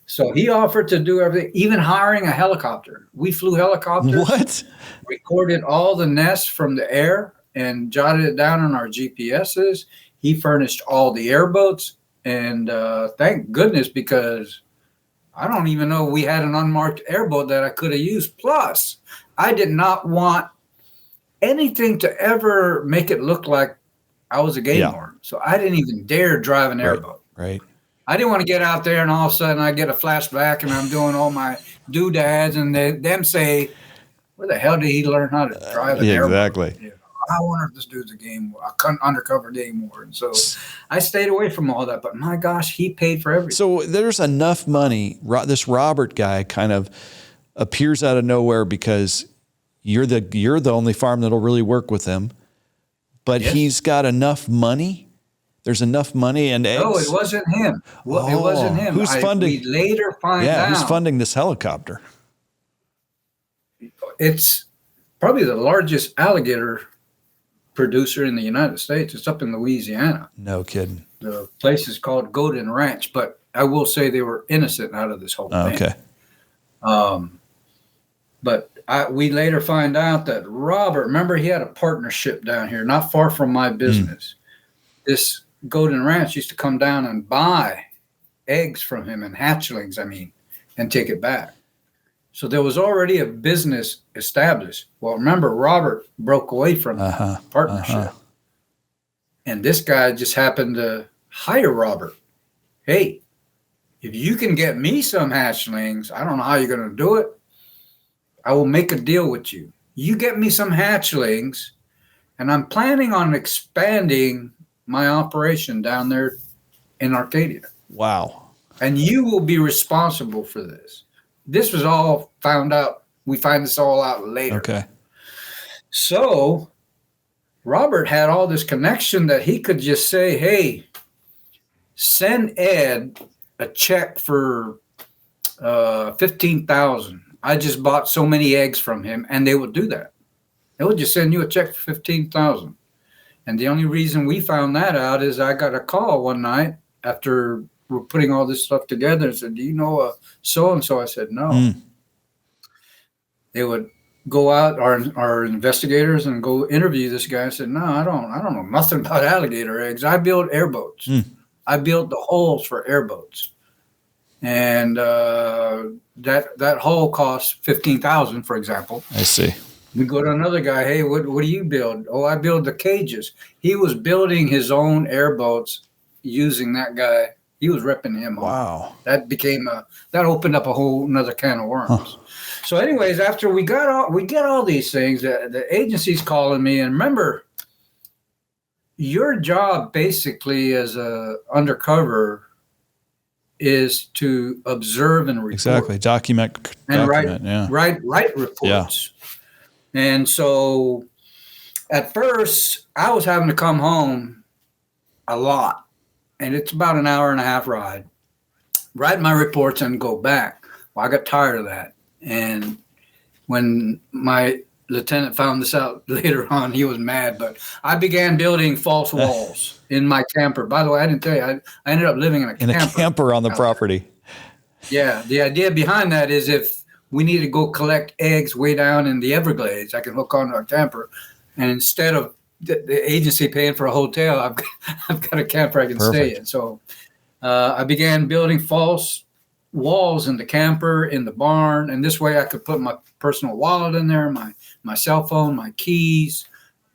[SPEAKER 2] So he offered to do everything, even hiring a helicopter. We flew helicopters.
[SPEAKER 1] What?
[SPEAKER 2] Recorded all the nests from the air and jotted it down on our GPSs. He furnished all the airboats, and thank goodness, because I don't even know we had an unmarked airboat that I could have used. Plus, I did not want anything to ever make it look like I was a game warden. So I didn't even dare drive an airboat.
[SPEAKER 1] Right.
[SPEAKER 2] I didn't want to get out there and all of a sudden I get a flashback and I'm doing all my doodads and them say, where the hell did he learn how to drive an airboat?
[SPEAKER 1] Exactly.
[SPEAKER 2] I wonder if this dude's a undercover game warden. So I stayed away from all that. But my gosh, he paid for everything.
[SPEAKER 1] So there's enough money. This Robert guy kind of appears out of nowhere because you're the only farm that'll really work with him. But he's got enough money. There's enough money and eggs.
[SPEAKER 2] No, it wasn't him. Well, it wasn't him.
[SPEAKER 1] Who's funding?
[SPEAKER 2] We later find out.
[SPEAKER 1] Who's funding this helicopter?
[SPEAKER 2] It's probably the largest alligator producer in the United States. It's up in Louisiana.
[SPEAKER 1] No kidding.
[SPEAKER 2] The place is called Gator Ranch, but I will say they were innocent out of this whole thing.
[SPEAKER 1] Okay.
[SPEAKER 2] But we later find out that Robert, remember, he had a partnership down here, not far from my business. This Gator Ranch used to come down and buy eggs from him and hatchlings, and take it back. So there was already a business established. Well, remember, Robert broke away from the partnership. And this guy just happened to hire Robert. Hey, if you can get me some hatchlings, I don't know how you're going to do it. I will make a deal with you. You get me some hatchlings, and I'm planning on expanding my operation down there in Arcadia.
[SPEAKER 1] Wow.
[SPEAKER 2] And you will be responsible for this. This was all found out. We find this all out later.
[SPEAKER 1] Okay.
[SPEAKER 2] So Robert had all this connection that he could just say, hey, send Ed a check for $15,000. I just bought so many eggs from him, and they would do that. They would just send you a check for $15,000. And the only reason we found that out is I got a call one night after we're putting all this stuff together and said, do you know so-and-so? I said, no. They would go out, our investigators, and go interview this guy. I said, no, I don't know nothing about alligator eggs. I build airboats. I built the holes for airboats. And that hole costs $15,000, for example.
[SPEAKER 1] I see.
[SPEAKER 2] We go to another guy. Hey, what do you build? Oh, I build the cages. He was building his own airboats using that guy. He was ripping him off.
[SPEAKER 1] Wow.
[SPEAKER 2] That opened up a whole another can of worms. So anyways, after we get all these things, the agency's calling me. And remember, your job basically as a undercover is to observe and report.
[SPEAKER 1] Exactly. Document.
[SPEAKER 2] Write reports. Yeah. And so at first I was having to come home a lot, and it's about an hour and a half ride. write my reports and go back. Well, I got tired of that. And when my lieutenant found this out later on, he was mad, but I began building false walls in my camper. By the way, I didn't tell you, I ended up living in a camper
[SPEAKER 1] on the property.
[SPEAKER 2] Yeah. The idea behind that is if we need to go collect eggs way down in the Everglades, I can hook onto a camper. And instead of the agency paying for a hotel, I've got a camper I can stay in. So I began building false walls in the camper, in the barn, and this way I could put my personal wallet in there, my cell phone, my keys,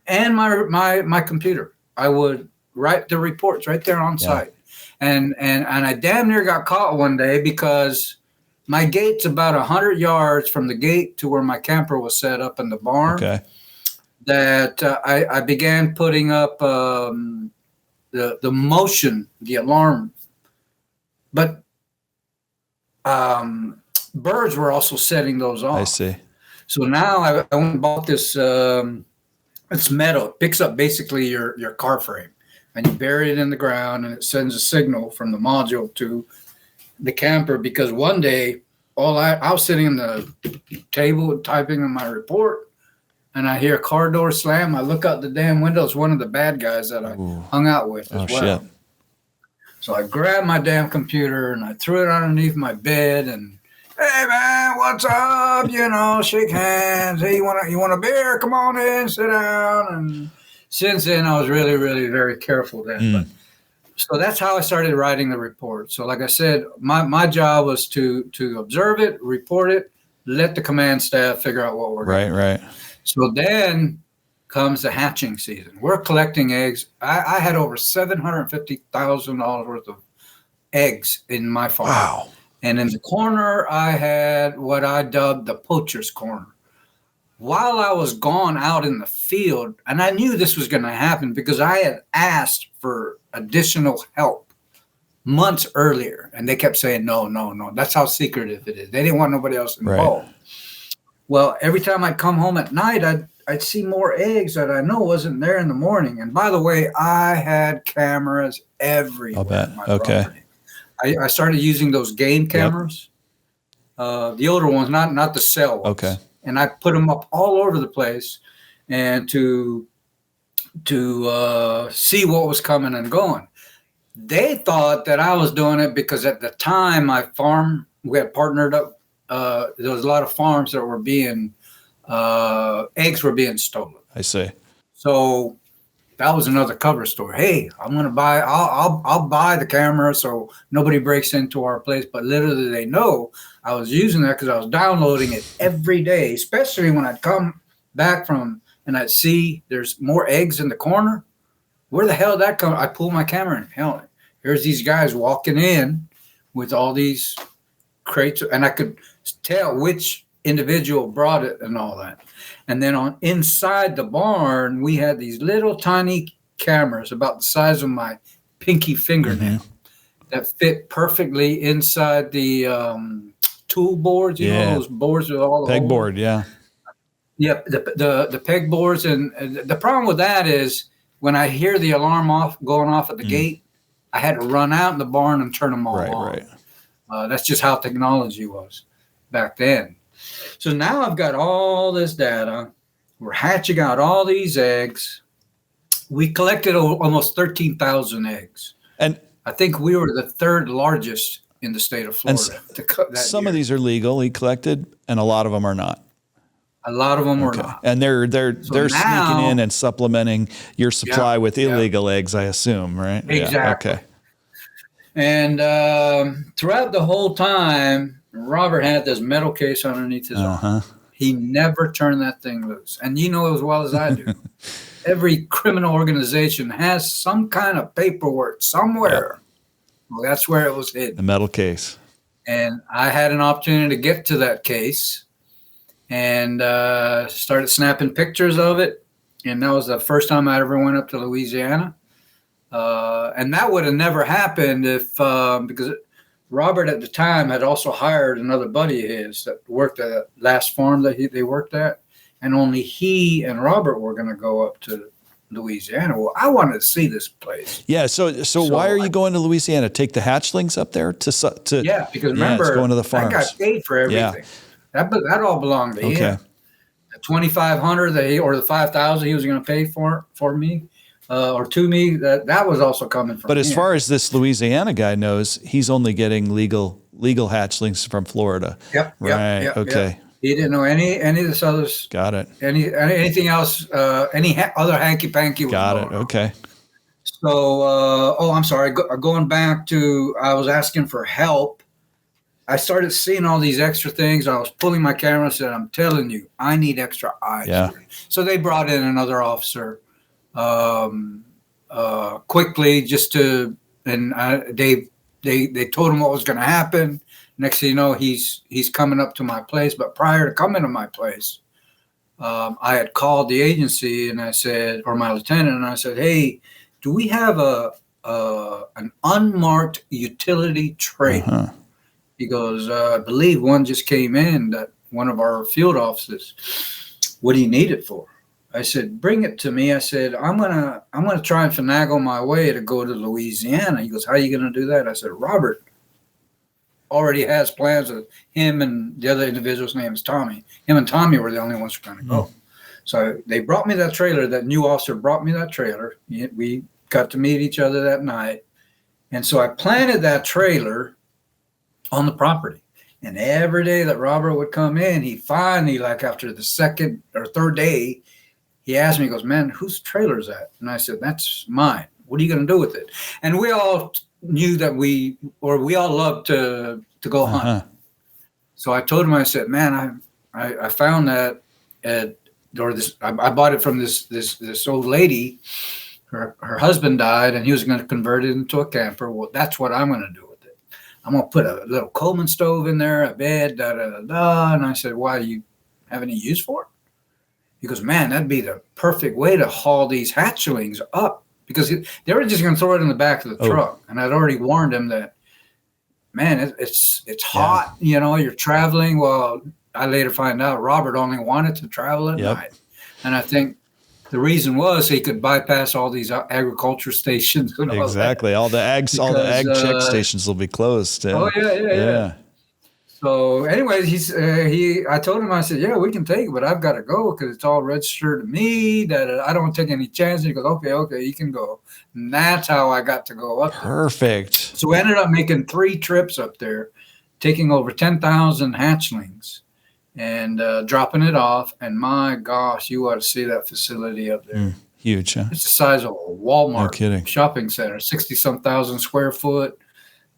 [SPEAKER 2] and my computer. I would write the reports right there on site. And I damn near got caught one day because my gate's about 100 yards from the gate to where my camper was set up in the barn.
[SPEAKER 1] Okay.
[SPEAKER 2] That I began putting up the motion, the alarm, but birds were also setting those off.
[SPEAKER 1] I see.
[SPEAKER 2] So now I went and bought this. It's metal. It picks up basically your car frame, and you bury it in the ground, and it sends a signal from the module to the camper. Because one day, I was sitting on the table typing in my report, and I hear a car door slam. I look out the damn window. It's one of the bad guys that I hung out with as well. Shit. So I grabbed my damn computer and I threw it underneath my bed and, hey man, what's up? Shake hands. Hey, you want a beer? Come on in, sit down. And since then, I was really, really very careful then. But, so that's how I started writing the report. So like I said, my job was to observe it, report it, let the command staff figure out what we're doing. Right. So then comes the hatching season. We're collecting eggs. I had over $750,000 worth of eggs in my farm. Wow. And in the corner, I had what I dubbed the poacher's corner. While I was gone out in the field, and I knew this was going to happen because I had asked for additional help months earlier, and they kept saying, no. That's how secretive it is. They didn't want nobody else involved. Right. Well, every time I'd come home at night, I'd see more eggs that I know wasn't there in the morning. And by the way, I had cameras everywhere. I'll bet. Okay. Property. I started using those game cameras, the older ones, not the cell ones. Okay. And I put them up all over the place, and to see what was coming and going. They thought that I was doing it because at the time my farm, we had partnered up. There was a lot of farms that were being eggs were being stolen. I see. So that was another cover story. Hey, I'm going to buy. I'll buy the camera so nobody breaks into our place. But literally, they know I was using that because I was downloading it every day, especially when I'd come back from and I'd see there's more eggs in the corner. Where the hell did that come? I pull my camera and hell, here's these guys walking in with all these crates, and I could tell which individual brought it and all that. And then on inside the barn, we had these little tiny cameras about the size of my pinky fingernail that fit perfectly inside the tool boards, you know, those boards with all the
[SPEAKER 1] pegboard,
[SPEAKER 2] Yep, the peg boards. And the problem with that is when I hear the alarm going off at the gate, I had to run out in the barn and turn them all on. Right. That's just how technology was back then. So now I've got all this data. We're hatching out all these eggs. We collected almost 13,000 eggs. And I think we were the third largest in the state of Florida.
[SPEAKER 1] Some of these are legally collected, and a lot of them are not.
[SPEAKER 2] A lot of them are not.
[SPEAKER 1] And they're sneaking in and supplementing your supply with illegal eggs, I assume, right?
[SPEAKER 2] Exactly.
[SPEAKER 1] Yeah, okay.
[SPEAKER 2] And throughout the whole time, Robert had this metal case underneath his arm. He never turned that thing loose. And you know as well as I do, every criminal organization has some kind of paperwork somewhere. Well, that's where it was hidden.
[SPEAKER 1] The metal case.
[SPEAKER 2] And I had an opportunity to get to that case and started snapping pictures of it. And that was the first time I ever went up to Louisiana. And that would have never happened if because Robert at the time had also hired another buddy of his that worked at the last farm that they worked at, and only he and Robert were going to go up to Louisiana. Well, I wanted to see this place.
[SPEAKER 1] Yeah. So why are you going to Louisiana? Take the hatchlings up there to
[SPEAKER 2] Yeah, because remember,
[SPEAKER 1] it's going to the farms.
[SPEAKER 2] I got paid for everything. Yeah. That all belonged to him. The $2,500 or the $5,000 he was going to pay for me. Or to me, that was also coming from.
[SPEAKER 1] But as far as this Louisiana guy knows, he's only getting legal hatchlings from Florida.
[SPEAKER 2] Yep.
[SPEAKER 1] Right.
[SPEAKER 2] Yep,
[SPEAKER 1] okay.
[SPEAKER 2] Yep. He didn't know any of this others.
[SPEAKER 1] Got it.
[SPEAKER 2] Anything else? Any other hanky panky?
[SPEAKER 1] Got it. Okay.
[SPEAKER 2] So, I'm sorry. Going back to, I was asking for help. I started seeing all these extra things. I was pulling my camera and said, "I'm telling you, I need extra eyes."
[SPEAKER 1] Yeah.
[SPEAKER 2] So they brought in another officer. Quickly, just to, and they told him what was going to happen. Next thing you know, he's coming up to my place. But prior to coming to my place, I had called the agency and I said, or my lieutenant, and I said, "Hey, do we have an unmarked utility trailer?"
[SPEAKER 1] Uh-huh.
[SPEAKER 2] He goes, "I believe one just came in, that one of our field officers. What do you need it for?" I said, "Bring it to me." I said, I'm gonna try and finagle my way to go to Louisiana." He goes, "How are you gonna do that?" I said, "Robert already has plans with him, and the other individual's name is Tommy. Him and Tommy were the only ones who were gonna go." So they brought me that trailer. That new officer brought me that trailer. We got to meet each other that night. And so I planted that trailer on the property. And every day that Robert would come in, he finally, like after the second or third day, he asked me, he goes, "Man, whose trailer is that?" And I said, "That's mine. What are you going to do with it?" And we all knew that we all loved to go hunt. So I told him, I said, "Man, I found that I bought it from this old lady. Her husband died, and he was going to convert it into a camper. Well, that's what I'm going to do with it. I'm going to put a little Coleman stove in there, a bed, da da da da." And I said, "Why, do you have any use for it?" He goes, "Man, that'd be the perfect way to haul these hatchlings up," because they were just going to throw it in the back of the truck. And I'd already warned him that, man, it's hot. You know, you're traveling. Well, I later find out Robert only wanted to travel at night. And I think the reason was he could bypass all these agriculture stations. And
[SPEAKER 1] exactly. All the ag check stations will be closed.
[SPEAKER 2] Oh, yeah. So anyways, I told him, I said, "Yeah, we can take it, but I've got to go because it's all registered to me, that I don't take any chances." He goes, okay, you can go. And that's how I got to go up there.
[SPEAKER 1] Perfect.
[SPEAKER 2] So we ended up making 3 trips up there, taking over 10,000 hatchlings and dropping it off. And my gosh, you ought to see that facility up there.
[SPEAKER 1] Huge, huh?
[SPEAKER 2] It's the size of a Walmart shopping center, 60-some thousand square foot.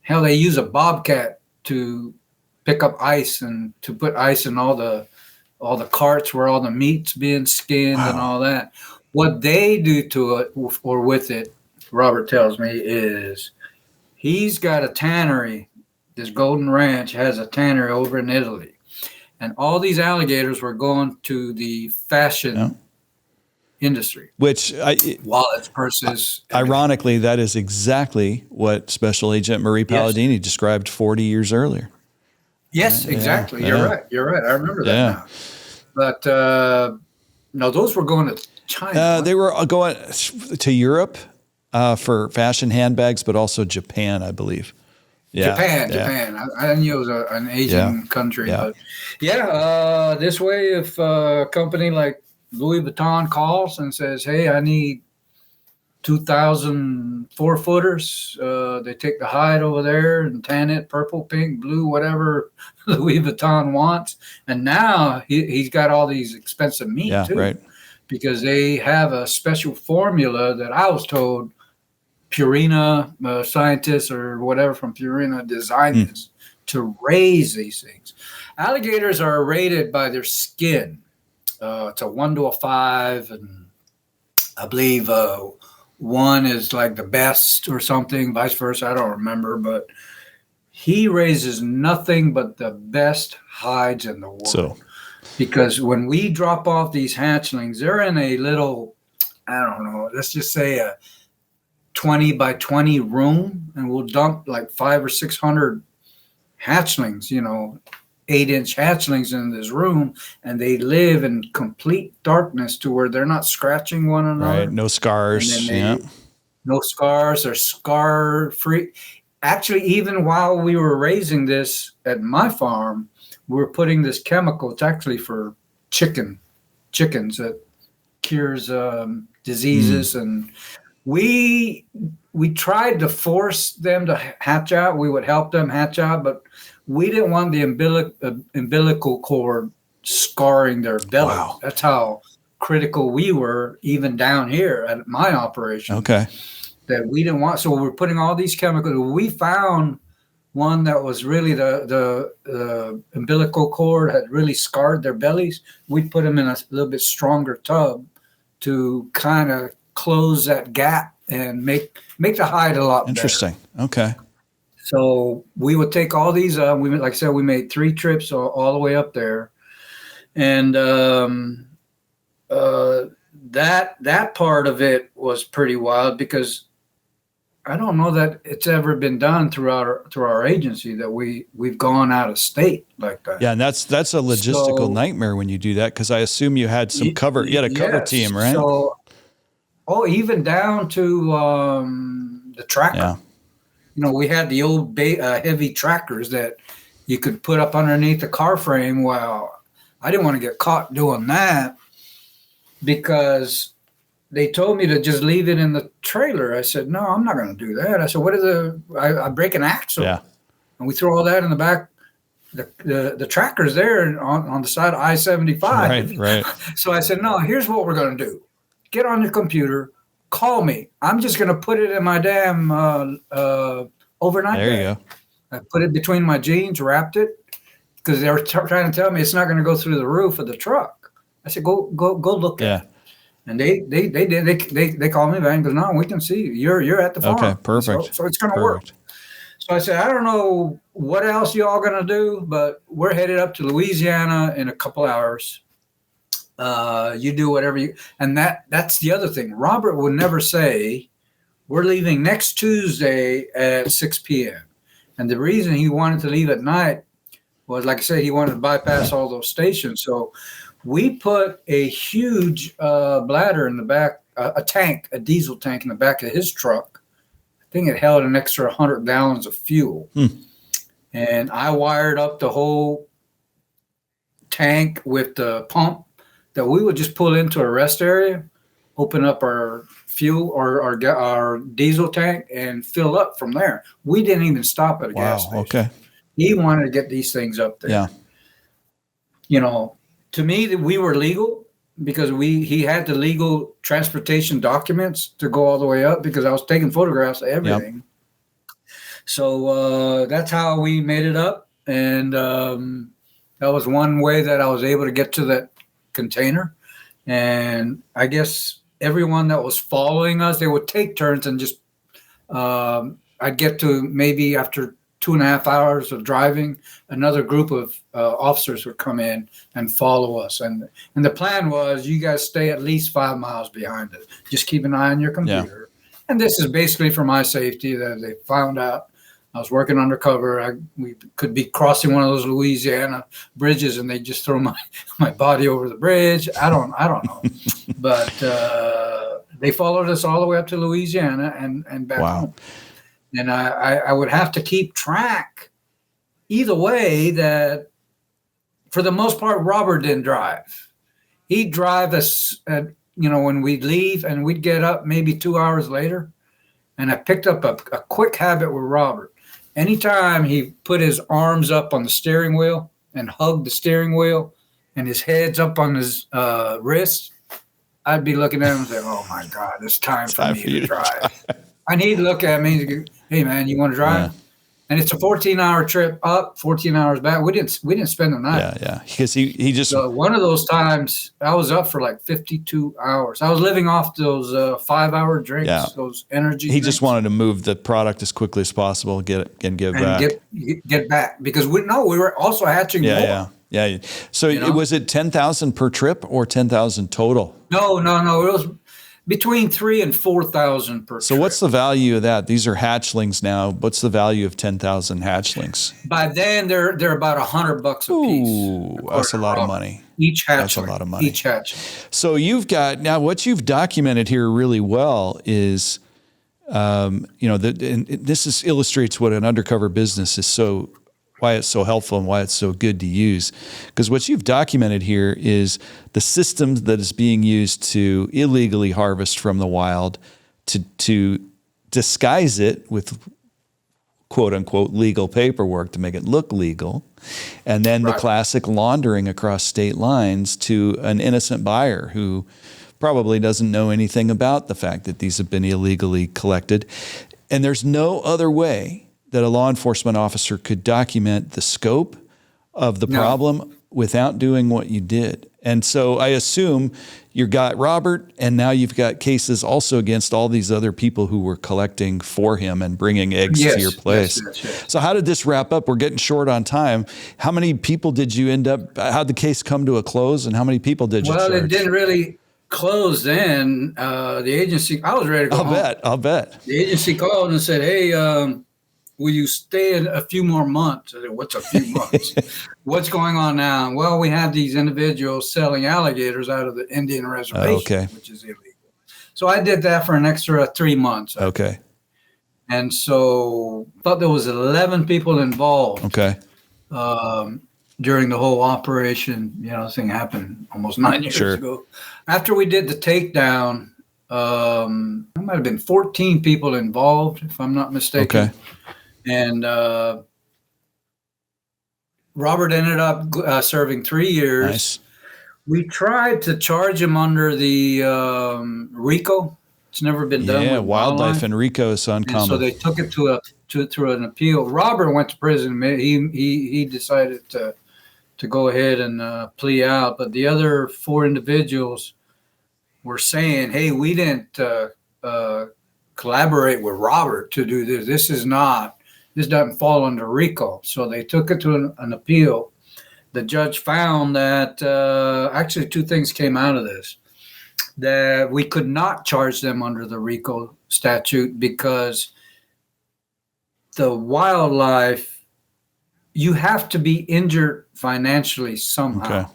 [SPEAKER 2] Hell, they use a bobcat to pick up ice and to put ice in all the carts where all the meat's being skinned and all that. What they do to it or with it, Robert tells me, is he's got a tannery. This Golden Ranch has a tannery over in Italy. And all these alligators were going to the fashion industry.
[SPEAKER 1] Which
[SPEAKER 2] wallets, purses.
[SPEAKER 1] Ironically, that is exactly what Special Agent Marie Palladini described 40 years earlier.
[SPEAKER 2] Yes, exactly. You're right. I remember that now. But no, those were going to China.
[SPEAKER 1] They were going to Europe for fashion handbags, but also Japan, I believe. Yeah.
[SPEAKER 2] Japan. I knew it was an Asian country. But this way, if a company like Louis Vuitton calls and says, "Hey, I need 2,000 4-footers. They take the hide over there and tan it purple, pink, blue, whatever Louis Vuitton wants." And now he's got all these expensive meat too. Right. Because they have a special formula that I was told Purina scientists or whatever from Purina designed this to raise these things. Alligators are rated by their skin. It's a 1 to a 5, and I believe 1 is like the best or something, vice versa. I don't remember, but he raises nothing but the best hides in the world. Because when we drop off these hatchlings, they're in a little, I don't know, let's just say a 20 by 20 room, and we'll dump like 500 or 600 hatchlings, 8-inch hatchlings in this room, and they live in complete darkness to where they're not scratching one another.
[SPEAKER 1] Right. No scars.
[SPEAKER 2] No scars. They're scar free. Actually, even while we were raising this at my farm, we were putting this chemical. It's actually for chickens that cures diseases, and we tried to force them to hatch out. We would help them hatch out, but we didn't want the umbilical cord scarring their belly.
[SPEAKER 1] Wow.
[SPEAKER 2] That's how critical we were, even down here at my operation.
[SPEAKER 1] Okay.
[SPEAKER 2] That we didn't want. So we're putting all these chemicals. We found one that was really the umbilical cord had really scarred their bellies. We put them in a little bit stronger tub to kind of close that gap and make the hide a lot
[SPEAKER 1] Interesting.
[SPEAKER 2] better.
[SPEAKER 1] Okay.
[SPEAKER 2] So we would take all these. Like I said, we made 3 trips all the way up there, and that part of it was pretty wild because I don't know that it's ever been done through our agency that we've gone out of state like that.
[SPEAKER 1] Yeah, and that's a logistical nightmare when you do that, because I assume you had some cover. You had a cover team, right?
[SPEAKER 2] So, even down to the tracker.
[SPEAKER 1] Yeah.
[SPEAKER 2] We had the old heavy trackers that you could put up underneath the car frame. Well, I didn't want to get caught doing that because they told me to just leave it in the trailer. I said, no, I'm not going to do that. I said, what is I break an axle.
[SPEAKER 1] Yeah.
[SPEAKER 2] And we throw all that in the back. The tracker's there on the side of I-75.
[SPEAKER 1] Right.
[SPEAKER 2] So I said, no, here's what we're going to do. Get on your computer, call me. I'm just going to put it in my damn overnight
[SPEAKER 1] There you
[SPEAKER 2] bag.
[SPEAKER 1] go.
[SPEAKER 2] I put it between my jeans, wrapped it, because they were trying to tell me it's not going to go through the roof of the truck. I said, go look at it. And they did. They called me back and goes, no, we can see you. You're at the farm.
[SPEAKER 1] Okay, perfect.
[SPEAKER 2] So it's going to work. So I said, I don't know what else y'all going to do, but we're headed up to Louisiana in a couple hours. You do whatever you, and that's the other thing. Robert would never say, we're leaving next Tuesday at 6 p.m. And the reason he wanted to leave at night was, like I said, he wanted to bypass all those stations. So we put a huge bladder in the back, a diesel tank in the back of his truck. I think it held an extra 100 gallons of fuel. And I wired up the whole tank with the pump that we would just pull into a rest area, open up our fuel or our diesel tank and fill up from there. We didn't even stop at a gas station.
[SPEAKER 1] Okay.
[SPEAKER 2] He wanted to get these things up there.
[SPEAKER 1] Yeah.
[SPEAKER 2] To me, we were legal because he had the legal transportation documents to go all the way up because I was taking photographs of everything. Yep. So that's how we made it up. And that was one way that I was able to get to that container. And I guess everyone that was following us, they would take turns and just I'd get to maybe after 2.5 hours of driving, another group of officers would come in and follow us. And the plan was, you guys stay at least 5 miles behind us. Just keep an eye on your computer. Yeah. And this is basically for my safety, that they found out I was working undercover. We could be crossing one of those Louisiana bridges and they just throw my body over the bridge. I don't know. But they followed us all the way up to Louisiana and back home. And I would have to keep track either way that, for the most part, Robert didn't drive. He'd drive us, when we'd leave and we'd get up maybe 2 hours later. And I picked up a quick habit with Robert. Anytime he put his arms up on the steering wheel and hugged the steering wheel and his head's up on his wrist, I'd be looking at him and say, oh, my God, it's time for me to drive. And he'd look at me and go, hey, man, you want to drive? Yeah. And it's a 14-hour trip up, 14 hours back. We didn't spend the night.
[SPEAKER 1] Yeah. Because he just.
[SPEAKER 2] So one of those times, I was up for like 52 hours. I was living off those 5-hour drinks, those energy
[SPEAKER 1] He
[SPEAKER 2] drinks.
[SPEAKER 1] just wanted to move the product as quickly as possible, get back.
[SPEAKER 2] Get back. Because we were also hatching more.
[SPEAKER 1] Yeah. So was it 10,000 per trip or 10,000 total?
[SPEAKER 2] No. It was between 3,000 and 4,000 per
[SPEAKER 1] So
[SPEAKER 2] trip.
[SPEAKER 1] what's the value of that? These are hatchlings now. What's the value of 10,000 hatchlings?
[SPEAKER 2] By then, they're about $100 a piece.
[SPEAKER 1] Ooh, that's a lot of money.
[SPEAKER 2] Each hatchling.
[SPEAKER 1] That's a lot of money.
[SPEAKER 2] Each hatchling.
[SPEAKER 1] So now what you've documented here really well is, and this illustrates what an undercover business is why it's so helpful and why it's so good to use. Because what you've documented here is the system that is being used to illegally harvest from the wild to disguise it with quote unquote legal paperwork to make it look legal. And then the classic laundering across state lines to an innocent buyer who probably doesn't know anything about the fact that these have been illegally collected. And there's no other way that a law enforcement officer could document the scope of the problem without doing what you did. And so I assume you got Robert, and now you've got cases also against all these other people who were collecting for him and bringing eggs to your place. Yes. So how did this wrap up? We're getting short on time. How many people did you how'd the case come to a close, and how many people did you charge?
[SPEAKER 2] Well, it didn't really close then. The agency, I was ready to go home.
[SPEAKER 1] I'll bet.
[SPEAKER 2] The agency called and said, hey, will you stay in a few more months? I said, what's a few months? What's going on now? Well, we have these individuals selling alligators out of the Indian reservation, which is illegal. So I did that for an extra 3 months.
[SPEAKER 1] Okay.
[SPEAKER 2] And so I thought there was 11 people involved.
[SPEAKER 1] Okay.
[SPEAKER 2] During the whole operation. This thing happened almost 9 years ago. After we did the takedown, there might have been 14 people involved, if I'm not mistaken.
[SPEAKER 1] Okay.
[SPEAKER 2] And Robert ended up serving 3 years.
[SPEAKER 1] Nice.
[SPEAKER 2] We tried to charge him under the RICO. It's never been done.
[SPEAKER 1] Yeah,
[SPEAKER 2] with
[SPEAKER 1] wildlife and RICO is uncommon.
[SPEAKER 2] And so they took it through an appeal. Robert went to prison. He decided to go ahead and plea out. But the other 4 individuals were saying, hey, we didn't collaborate with Robert to do this. This doesn't fall under RICO. So they took it to an appeal. The judge found that actually 2 things came out of this. That we could not charge them under the RICO statute because the wildlife, you have to be injured financially somehow. Okay.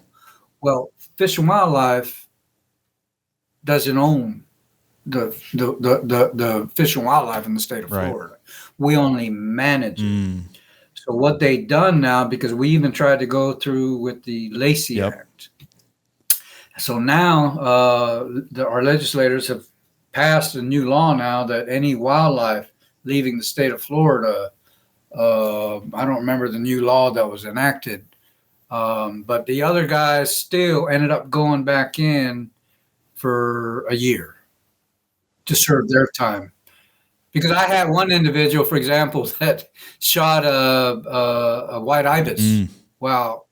[SPEAKER 2] Well, Fish and Wildlife doesn't own the Fish and Wildlife in the state of Florida. We only manage it. So what they've done now, because we even tried to go through with the Lacey Act. So now our legislators have passed a new law now that any wildlife leaving the state of Florida, I don't remember the new law that was enacted, but the other guys still ended up going back in for a year to serve their time. Because I had one individual, for example, that shot a white ibis. Well,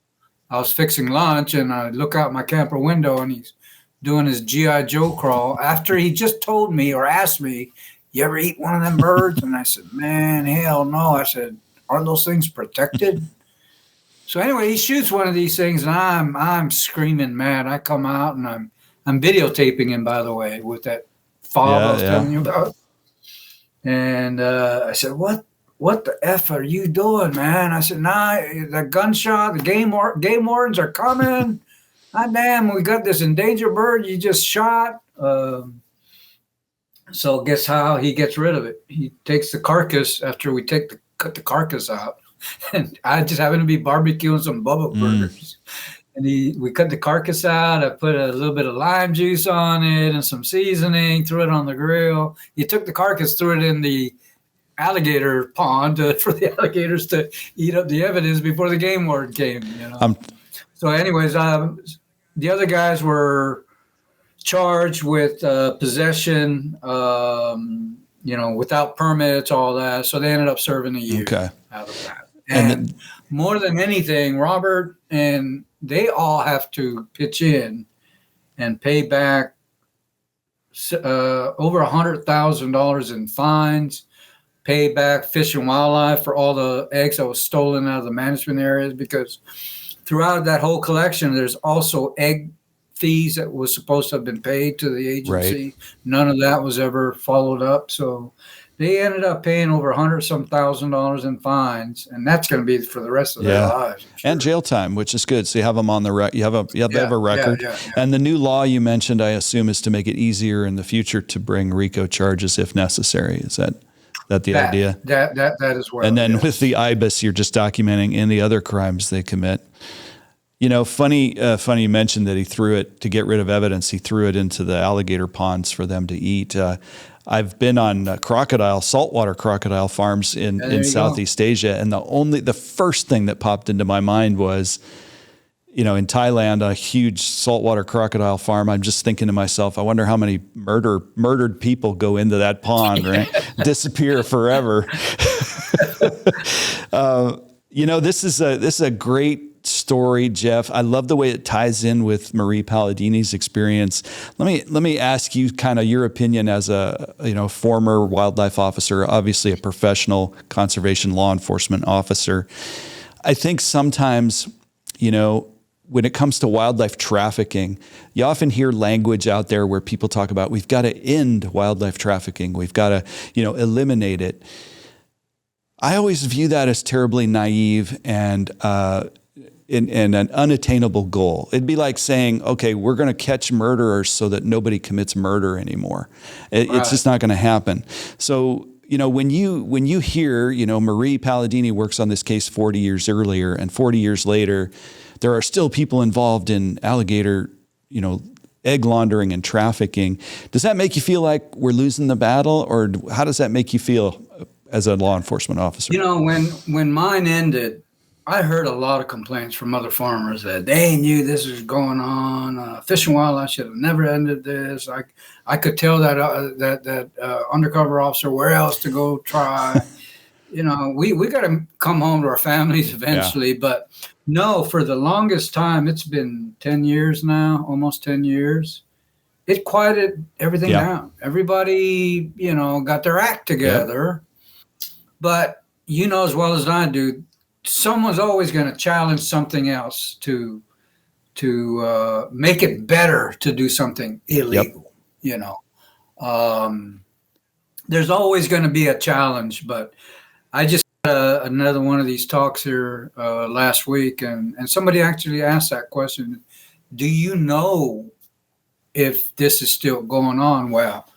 [SPEAKER 2] I was fixing lunch and I look out my camper window and he's doing his G.I. Joe crawl after he just told me or asked me, you ever eat one of them birds? And I said, man, hell no. I said, aren't those things protected? So anyway, he shoots one of these things and I'm screaming mad. I come out and I'm videotaping him, by the way, with that fob I was telling you about. And I said, what the F are you doing, man? I said, nah, the gunshot, the game wardens are coming. God damn, we got this endangered bird you just shot. So guess how he gets rid of it? He takes the carcass after we cut the carcass out. And I just happened to be barbecuing some Bubba burgers. And we cut the carcass out. I put a little bit of lime juice on it and some seasoning, threw it on the grill. He took the carcass, threw it in the alligator pond for the alligators to eat up the evidence before the game warden came. So anyways, the other guys were charged with possession, without permits, all that. So they ended up serving a year out of that. And more than anything, Robert and they all have to pitch in and pay back over $100,000 in fines, pay back Fish and Wildlife for all the eggs that was stolen out of the management areas, because throughout that whole collection, there's also egg fees that was supposed to have been paid to the agency.
[SPEAKER 1] Right.
[SPEAKER 2] None of that was ever followed up. So they ended up paying over $100,000 in fines, and that's going to be for the rest of their lives. Sure.
[SPEAKER 1] And jail time, which is good. So you have them on the record. You have a record.
[SPEAKER 2] Yeah.
[SPEAKER 1] And the new law you mentioned, I assume, is to make it easier in the future to bring RICO charges if necessary. Is that the idea?
[SPEAKER 2] That as well.
[SPEAKER 1] And then with the IBIS, you're just documenting any other crimes they commit. You know, funny you mentioned that he threw it to get rid of evidence. He threw it into the alligator ponds for them to eat. I've been on saltwater crocodile farms in Southeast Asia, and the first thing that popped into my mind was, you know, in Thailand, a huge saltwater crocodile farm. I'm just thinking to myself, I wonder how many murdered people go into that pond, right? Disappear forever. You know, this is a great story, Jeff. I love the way it ties in with Marie Palladini's experience. Let me ask you kind of your opinion as a former wildlife officer, obviously a professional conservation law enforcement officer. I think sometimes, you know, when it comes to wildlife trafficking, you often hear language out there where people talk about, we've got to end wildlife trafficking. We've got to, eliminate it. I always view that as terribly naive and an unattainable goal. It'd be like saying, okay, we're going to catch murderers so that nobody commits murder anymore. It's just not going to happen. So, when you hear, Marie Palladini works on this case 40 years earlier, and 40 years later, there are still people involved in alligator, egg laundering and trafficking. Does that make you feel like we're losing the battle, or how does that make you feel as a law enforcement officer?
[SPEAKER 2] When mine ended, I heard a lot of complaints from other farmers that they knew this was going on. Fish and Wildlife should have never ended this. I could tell that undercover officer where else to go try. We got to come home to our families eventually. Yeah. But no, for the longest time, it's been 10 years now, almost 10 years. It quieted everything down. Everybody, got their act together. Yeah. But as well as I do, someone's always going to challenge something else to make it better to do something illegal. Yep. There's always going to be a challenge, but I just had another one of these talks here last week, and somebody actually asked that question: do you know if this is still going on? Well,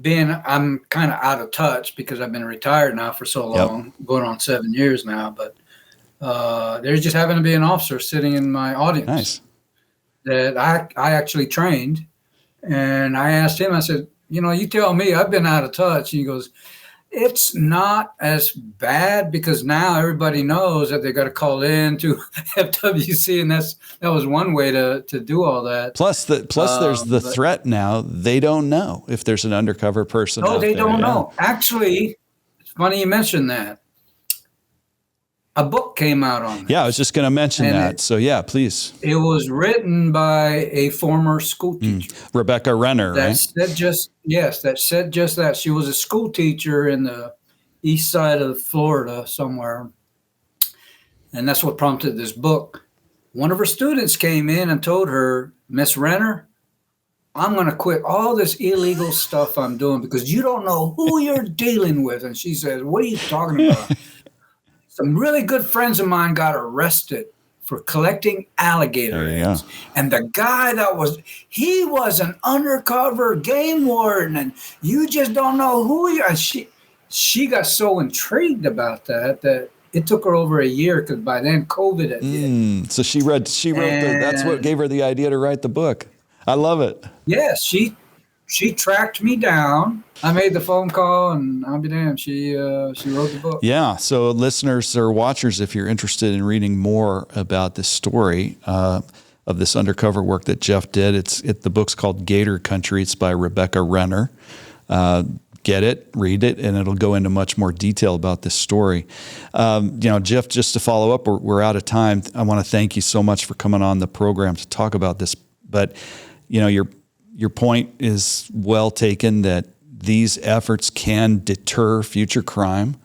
[SPEAKER 2] I'm kind of out of touch because I've been retired now for so long, going on 7 years now. But there just happened to be an officer sitting in my audience that I actually trained. And I asked him, I said, you tell me, I've been out of touch. And he goes, it's not as bad because now everybody knows that they got to call in to FWC, and that was one way to do all that.
[SPEAKER 1] Plus there's the threat now. They don't know if there's an undercover person.
[SPEAKER 2] No, they don't know. Actually, it's funny you mentioned that. A book came out on this.
[SPEAKER 1] Yeah, I was just going to mention that. So yeah, please.
[SPEAKER 2] It was written by a former school teacher,
[SPEAKER 1] Rebecca Renner,
[SPEAKER 2] that
[SPEAKER 1] right?
[SPEAKER 2] said just that. She was a school teacher in the east side of Florida somewhere, and that's what prompted this book. One of her students came in and told her, Miss Renner, I'm going to quit all this illegal stuff I'm doing because you don't know who you're dealing with. And she says, what are you talking about? Some really good friends of mine got arrested for collecting alligator eggs. And the guy he was an undercover game warden, and you just don't know who you are. She got so intrigued about that it took her over a year, because by then COVID had hit.
[SPEAKER 1] So she wrote that's what gave her the idea to write the book. I love it.
[SPEAKER 2] Yes, she tracked me down. I made the phone call, and I'll be damned, she wrote the book.
[SPEAKER 1] Yeah. So listeners or watchers, if you're interested in reading more about this story of this undercover work that Jeff did, the book's called Gator Country. It's by Rebecca Renner. Get it, read it, and it'll go into much more detail about this story. Jeff, just to follow up, we're out of time. I want to thank you so much for coming on the program to talk about this. But, your point is well taken, that these efforts can deter future crime.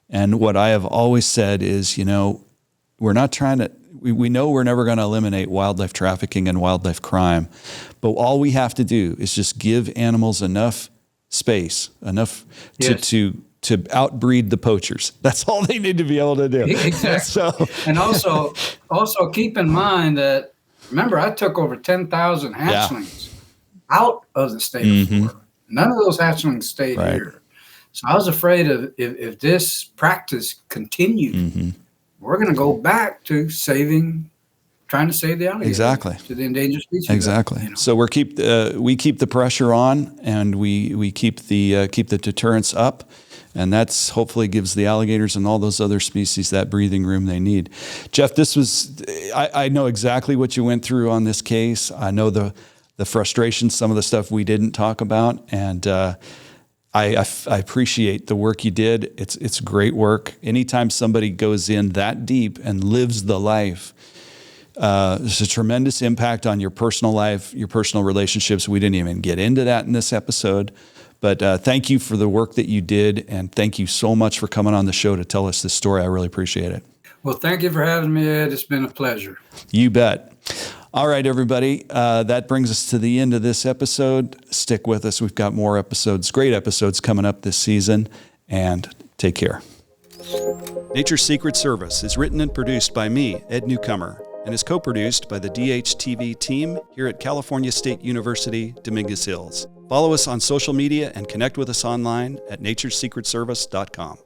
[SPEAKER 1] And what I have always said is, we're not trying to, we know we're never going to eliminate wildlife trafficking and wildlife crime, but all we have to do is just give animals enough space, enough to outbreed the poachers. That's all they need to be able to do.
[SPEAKER 2] Exactly. And also keep in mind that, remember, I took over 10,000 hatchlings out of the state of Florida. None of those hatchlings stayed here. So I was afraid of if this practice continued, we're going to go back to trying to save the alligator to the endangered species.
[SPEAKER 1] Exactly. So we keep the pressure on, and we keep the deterrence up, and that's hopefully gives the alligators and all those other species that breathing room they need. Jeff, I know exactly what you went through on this case. I know the frustration, some of the stuff we didn't talk about, and I appreciate the work you did. It's great work. Anytime somebody goes in that deep and lives the life, there's a tremendous impact on your personal life, your personal relationships. We didn't even get into that in this episode, but thank you for the work that you did, and thank you so much for coming on the show to tell us this story. I really appreciate it.
[SPEAKER 2] Well, thank you for having me, Ed. It's been a pleasure.
[SPEAKER 1] You bet. All right, everybody. That brings us to the end of this episode. Stick with us. We've got more episodes, great episodes coming up this season, and take care. Nature's Secret Service is written and produced by me, Ed Newcomer, and is co-produced by the DHTV team here at California State University, Dominguez Hills. Follow us on social media and connect with us online at naturesecretservice.com.